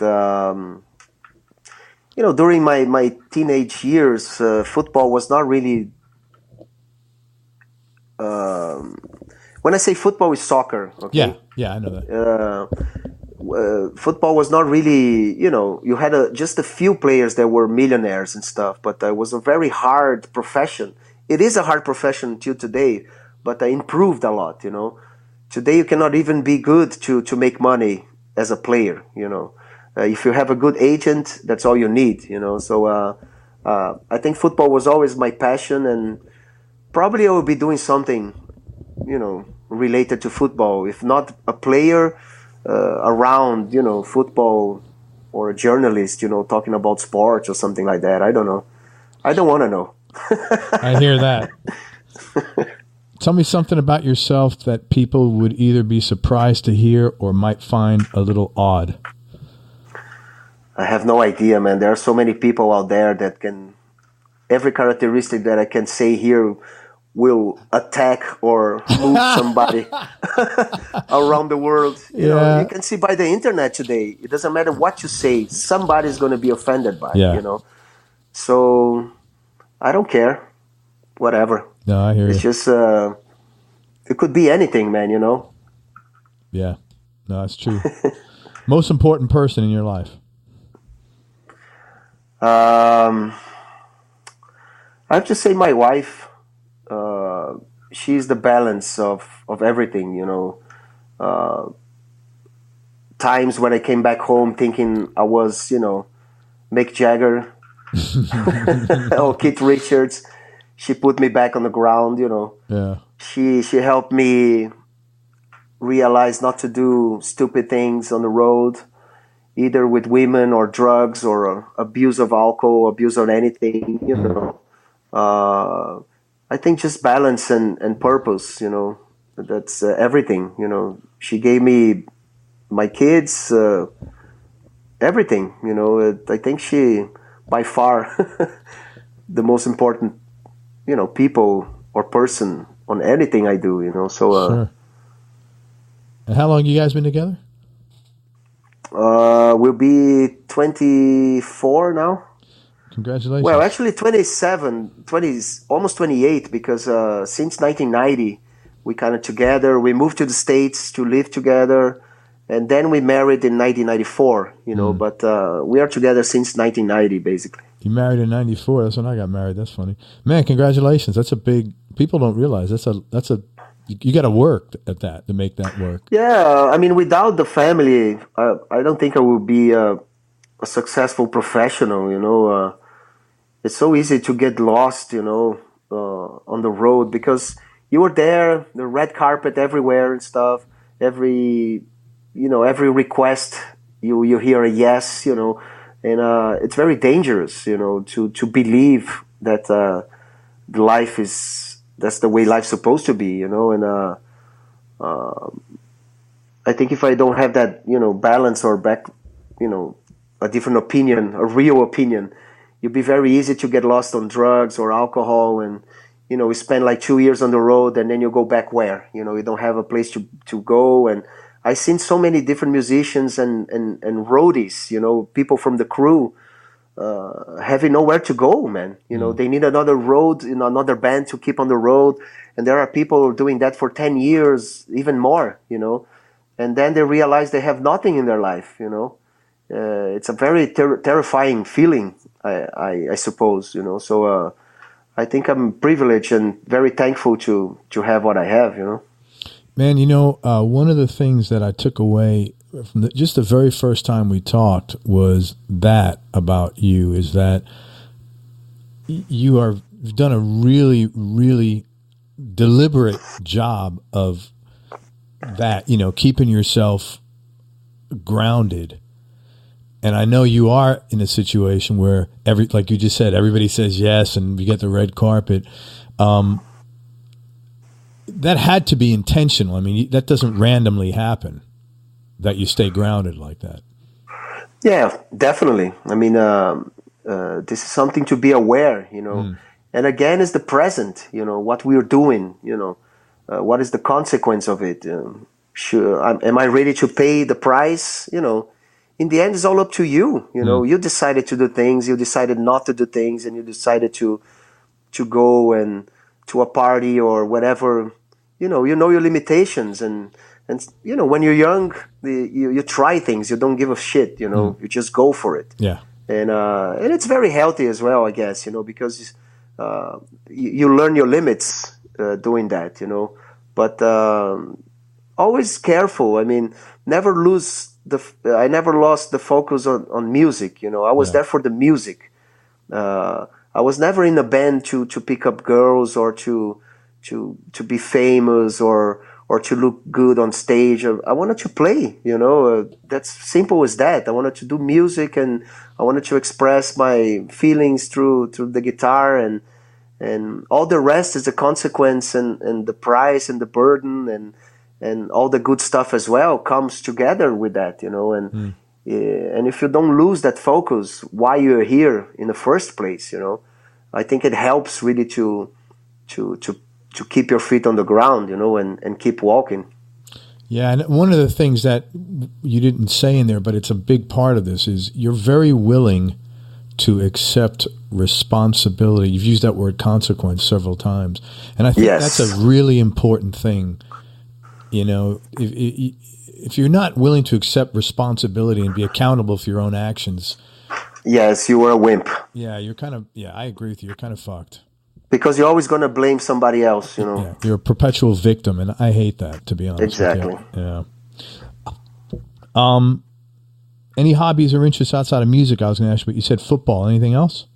during my teenage years, football was not really... when I say football, is soccer, okay? Yeah, I know that. Football was not really, you had just a few players that were millionaires and stuff, but it was a very hard profession. It is a hard profession till today, but I improved a lot, Today you cannot even be good to make money as a player, If you have a good agent, that's all you need, So I think football was always my passion, and probably I will be doing something, related to football. If not a player, around, football, or a journalist, talking about sports or something like that. I don't know. I don't want to know. I hear that. Tell me something about yourself that people would either be surprised to hear or might find a little odd. I have no idea, man. There are so many people out there that can... Every characteristic that I can say here will attack or move somebody around the world. You know, you can see by the internet today. It doesn't matter what you say. Somebody's going to be offended by it, So I don't care. Whatever. No, I hear it's you. Just, it could be anything, man, Yeah. No, that's true. Most important person in your life? I have to say my wife. She's the balance of everything, times when I came back home thinking I was, Mick Jagger or Keith Richards, she put me back on the ground, Yeah. She helped me realize not to do stupid things on the road, either with women or drugs or abuse of alcohol, abuse of anything, I think just balance and purpose, that's everything, She gave me my kids, everything, I think she, by far, the most important, people or person on anything I do, so. Sure. And how long you guys been together? We'll be 24 now. Congratulations. Well, actually 27, almost 28, because since 1990, we kind of together. We moved to the States to live together, and then we married in 1994, but we are together since 1990, basically. You married in 94. That's when I got married. That's funny. Man, congratulations. That's a big, people don't realize that's a, you got to work at that to make that work. Yeah. I mean, without the family, I don't think I will be a successful professional, It's so easy to get lost, on the road because you were there, the red carpet everywhere and stuff. Every request you hear a yes, and it's very dangerous, to believe that life that's the way life's supposed to be, and I think if I don't have that, balance or a different opinion, a real opinion, it'd be very easy to get lost on drugs or alcohol and, we spend like 2 years on the road and then you go back where, you don't have a place to go. And I've seen so many different musicians and roadies, people from the crew, having nowhere to go, man. They need another road, another band to keep on the road. And there are people doing that for 10 years, even more, and then they realize they have nothing in their life, it's a very terrifying feeling, I suppose, so I think I'm privileged and very thankful to have what I have, Man, one of the things that I took away from just the very first time we talked was that about you is that you've done a really, really deliberate job of that, keeping yourself grounded. And I know you are in a situation where like you just said, everybody says yes, and you get the red carpet. That had to be intentional. I mean, that doesn't randomly happen, that you stay grounded like that. Yeah, definitely. I mean, this is something to be aware, And again, it's the present, what we're doing, what is the consequence of it? Am I ready to pay the price? In the end, it's all up to you. You decided to do things, you decided not to do things, and you decided to go and to a party or whatever. You know your limitations, and when you're young, you try things. You don't give a shit. You just go for it. Yeah, and it's very healthy as well, I guess. Because you learn your limits doing that. But always careful. I mean, never lose I never lost the focus on music. I was there for the music. I was never in a band to pick up girls or to be famous or to look good on stage. I wanted to play, that's simple as that. I wanted to do music, and I wanted to express my feelings through the guitar, and all the rest is a consequence, and the price and the burden and all the good stuff as well comes together with that, and if you don't lose that focus, why you're here in the first place, I think it helps really to keep your feet on the ground, and keep walking. Yeah, and one of the things that you didn't say in there, but it's a big part of this, is you're very willing to accept responsibility. You've used that word consequence several times, and I think that's a really important thing. If you're not willing to accept responsibility and be accountable for your own actions, yes, you are a wimp. Yeah, I agree with you. You're kind of fucked. Because you're always going to blame somebody else, Yeah, you're a perpetual victim, and I hate that, to be honest. Exactly. With you. Yeah. Any hobbies or interests outside of music? I was going to ask you, but you said football. Anything else?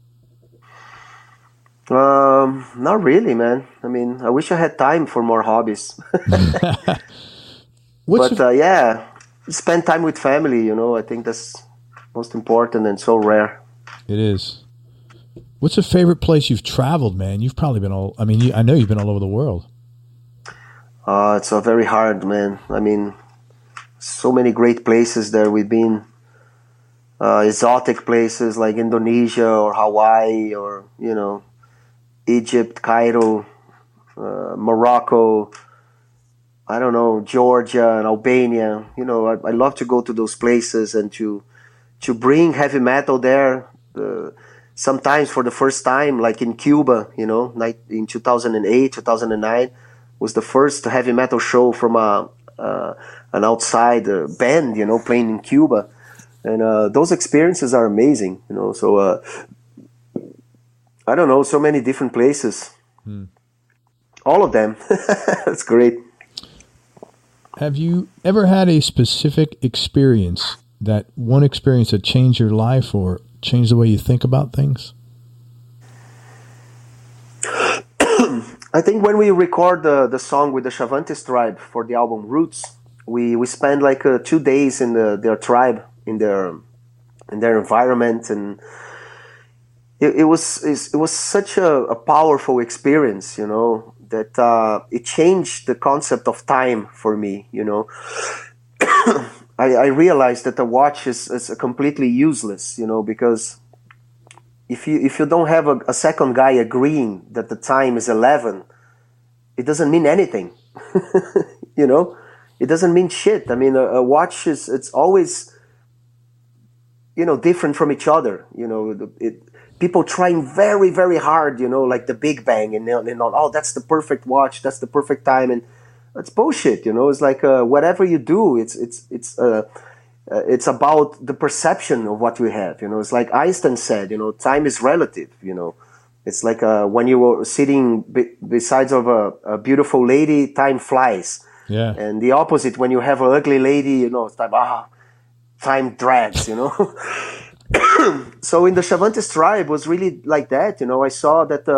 Not really, man. I mean, I wish I had time for more hobbies. Spend time with family, I think that's most important and so rare. It is. What's a favorite place you've traveled, man? You've probably been I know you've been all over the world. It's very hard, man. I mean, so many great places there we've been. Exotic places like Indonesia or Hawaii or, Egypt, Cairo, Morocco, I don't know, Georgia and Albania. I love to go to those places and to bring heavy metal there. Sometimes for the first time, like in Cuba, in 2008, 2009, was the first heavy metal show from an outside band, playing in Cuba. And those experiences are amazing, so I don't know, so many different places. All of them. That's great. Have you ever had a specific experience, that changed your life or changed the way you think about things? I think when we record the song with the Chavantes tribe for the album Roots, we spend like 2 days in their tribe, in their environment, and it was such a powerful experience, that it changed the concept of time for me. I realized that the watch is completely useless, because if you don't have a second guy agreeing that the time is 11, it doesn't mean anything. It doesn't mean shit. I mean, a watch it's always different from each other. People trying very, very hard, like the Big Bang, and oh, that's the perfect watch, that's the perfect time, and it's bullshit. It's like whatever you do, it's about the perception of what we have. It's like Einstein said, time is relative. It's like when you were sitting beside of a beautiful lady, time flies. Yeah. And the opposite, when you have an ugly lady, it's like time drags. So in the Chavantes tribe was really like that. I saw that,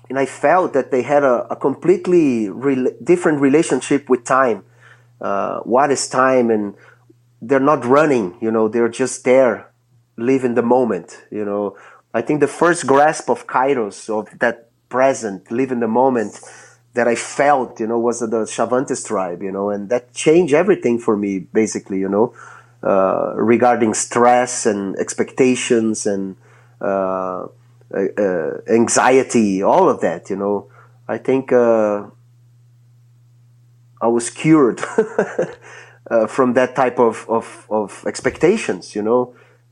and I felt that they had a completely different relationship with time. What is time? And they're not running, they're just there, living the moment. I think the first grasp of Kairos, of that present, live in the moment, that I felt, was the Chavantes tribe, and that changed everything for me, basically, regarding stress and expectations and anxiety, all of that, I think I was cured from that type of expectations,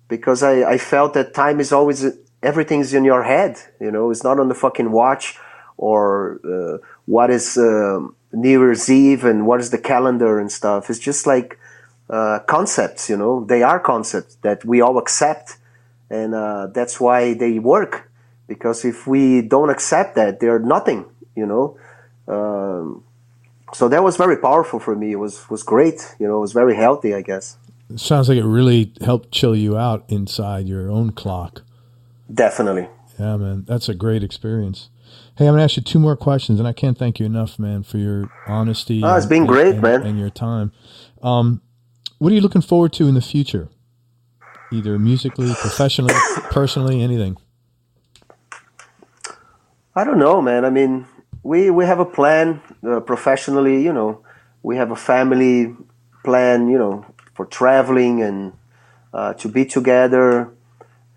because I felt that time is always, everything's in your head, it's not on the fucking watch, or what is New Year's Eve and what is the calendar and stuff. It's just like concepts, they are concepts that we all accept, and that's why they work, because if we don't accept that, they're nothing, so that was very powerful for me. It was great, it was very healthy, I guess. It sounds like it really helped chill you out inside your own clock. Definitely. Yeah, man, that's a great experience. Hey, I'm going to ask you two more questions, and I can't thank you enough, man, for your honesty. It's been great, man. And your time. What are you looking forward to in the future? Either musically, professionally, personally, anything? I don't know, man. I mean, we have a plan professionally, we have a family plan, for traveling and to be together.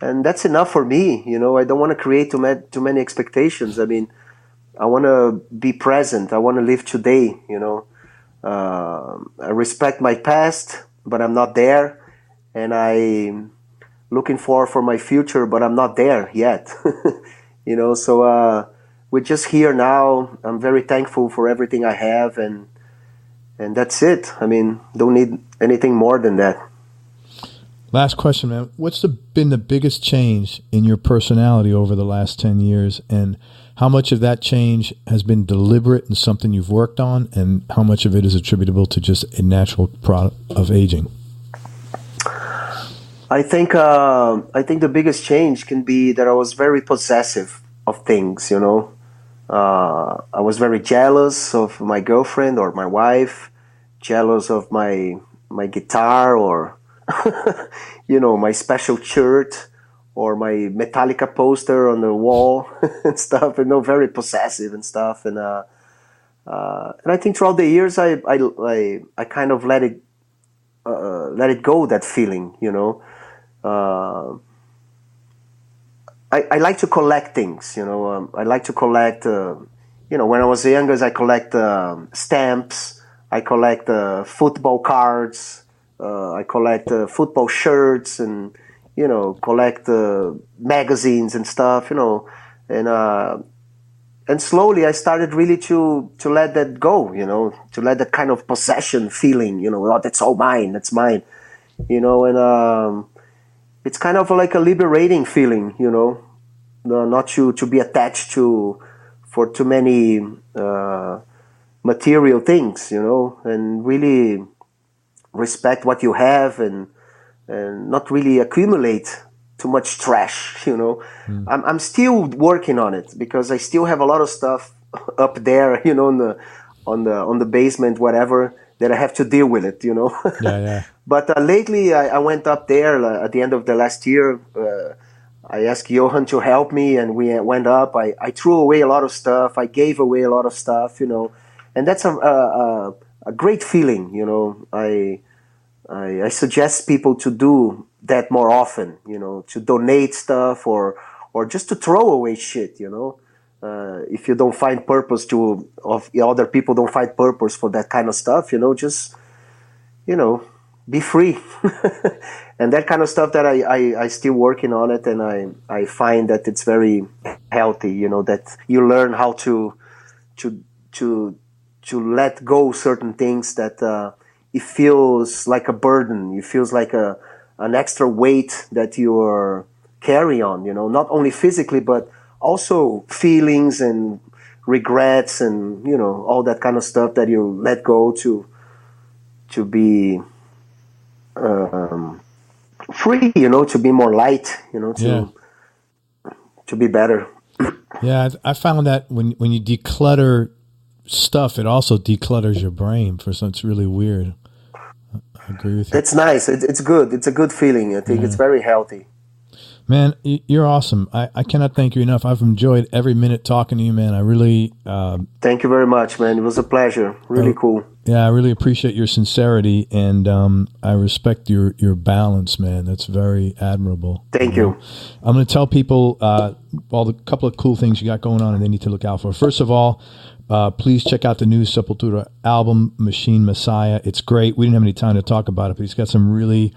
And that's enough for me, I don't want to create too many expectations. I mean, I want to be present. I want to live today, I respect my past, but I'm not there. And I'm looking for my future, but I'm not there yet. So we're just here now. I'm very thankful for everything I have, and that's it. I mean, don't need anything more than that. Last question, man. What's been the biggest change in your personality over the last 10 years, and how much of that change has been deliberate and something you've worked on, and how much of it is attributable to just a natural product of aging? I think the biggest change can be that I was very possessive of things, I was very jealous of my girlfriend or my wife, jealous of my guitar, or my special shirt, or my Metallica poster on the wall and stuff, very possessive and stuff. And I think throughout the years, I kind of let it go, that feeling, I like to collect things, I like to collect, when I was younger, I collect stamps, I collect football cards, I collect football shirts, and, collect magazines and stuff, and slowly I started really to let that go, to let that kind of possession feeling, oh, that's all mine, that's mine, and it's kind of like a liberating feeling, not to be attached for too many material things, and really respect what you have, and not really accumulate too much trash, I'm still working on it, because I still have a lot of stuff up there, on the basement, whatever, that I have to deal with it, Yeah. But lately I went up there at the end of the last year. I asked Johan to help me, and we went up. I threw away a lot of stuff. I gave away a lot of stuff, and that's a great feeling, I suggest people to do that more often, to donate stuff, or just to throw away shit, if you don't find purpose of other people don't find purpose for that kind of stuff, just, be free. And that kind of stuff that I still working on it, and I find that it's very healthy, that you learn how to let go certain things that it feels like a burden, it feels like an extra weight that you're carry on, not only physically, but also feelings and regrets and, all that kind of stuff that you let go to be free, to be more light, to be better. Yeah, I found that when you declutter stuff, it also declutters your brain. It's really weird. I agree with you. It's nice. It's good. It's a good feeling. I think it's very healthy. Man, you're awesome. I cannot thank you enough. I've enjoyed every minute talking to you, man. I really... Thank you very much, man. It was a pleasure. Really cool. Yeah, I really appreciate your sincerity, and I respect your balance, man. That's very admirable. Thank you. I'm going to tell people all the couple of cool things you got going on and they need to look out for. First of all, please check out the new Sepultura album, Machine Messiah. It's great. We didn't have any time to talk about it, but he's got some really...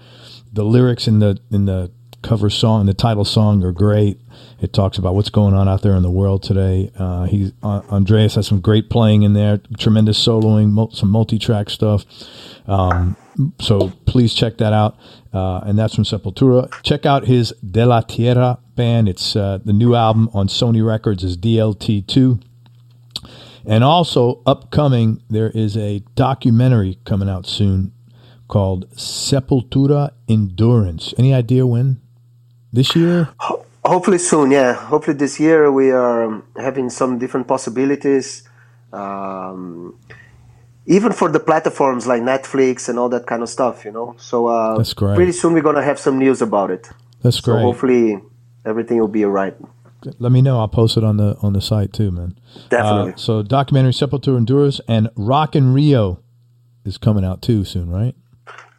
The lyrics in the cover song, the title song are great. It talks about what's going on out there in the world today. Andreas has some great playing in there, tremendous soloing, some multi-track stuff. So please check that out. And that's from Sepultura. Check out his De La Tierra band. It's the new album on Sony Records is DLT2. And also upcoming, there is a documentary coming out soon called Sepultura Endurance. Any idea when? This year? Hopefully soon, yeah. Hopefully this year we are having some different possibilities. Even for the platforms like Netflix and all that kind of stuff, So that's great. Pretty soon we're going to have some news about it. That's great. So hopefully everything will be all right. Let me know. I'll post it on the site too, man. Definitely. So documentary Sepultura Endurance and Rock in Rio is coming out too soon, right?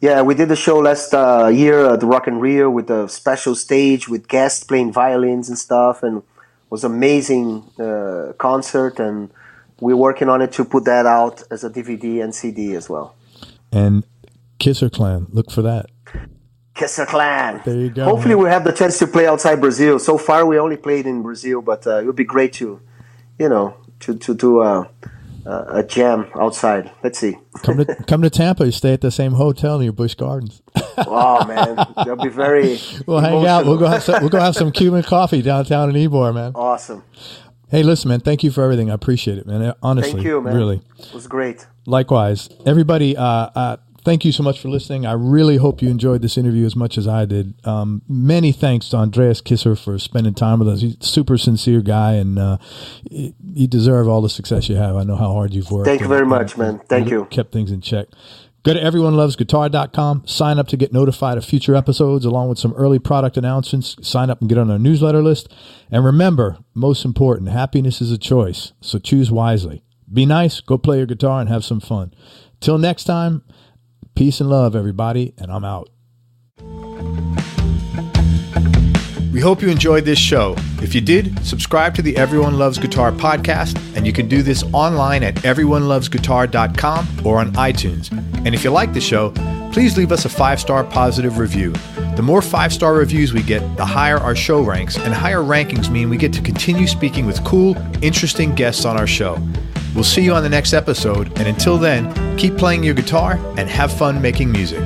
Yeah, we did the show last year at the Rock in Rio with a special stage with guests playing violins and stuff, and it was an amazing concert, and we're working on it to put that out as a DVD and CD as well. And Kisser Clan, look for that. Kisser Clan. There you go. Hopefully we'll have the chance to play outside Brazil. So far we only played in Brazil, but it would be great to do a jam outside. Let's see. Come to Tampa. You stay at the same hotel near Busch Gardens. Oh man, that'll be very. We'll hang out. We'll go have some Cuban coffee downtown in Ybor, man. Awesome. Hey, listen, man. Thank you for everything. I appreciate it, man. Honestly, thank you, man. Really, it was great. Likewise, everybody. Thank you so much for listening. I really hope you enjoyed this interview as much as I did. Many thanks to Andreas Kisser for spending time with us. He's a super sincere guy, and you deserve all the success you have. I know how hard you've worked. Thank you very much, man. Thank you. Kept things in check. Go to everyonelovesguitar.com. Sign up to get notified of future episodes along with some early product announcements. Sign up and get on our newsletter list. And remember, most important, happiness is a choice, so choose wisely. Be nice, go play your guitar, and have some fun. Till next time, peace and love, everybody, and I'm out. We hope you enjoyed this show. If you did, subscribe to the Everyone Loves Guitar podcast, and you can do this online at everyonelovesguitar.com or on iTunes. And if you like the show, please leave us a 5-star positive review. The more 5-star reviews we get, the higher our show ranks, and higher rankings mean we get to continue speaking with cool, interesting guests on our show. We'll see you on the next episode, and until then, keep playing your guitar and have fun making music.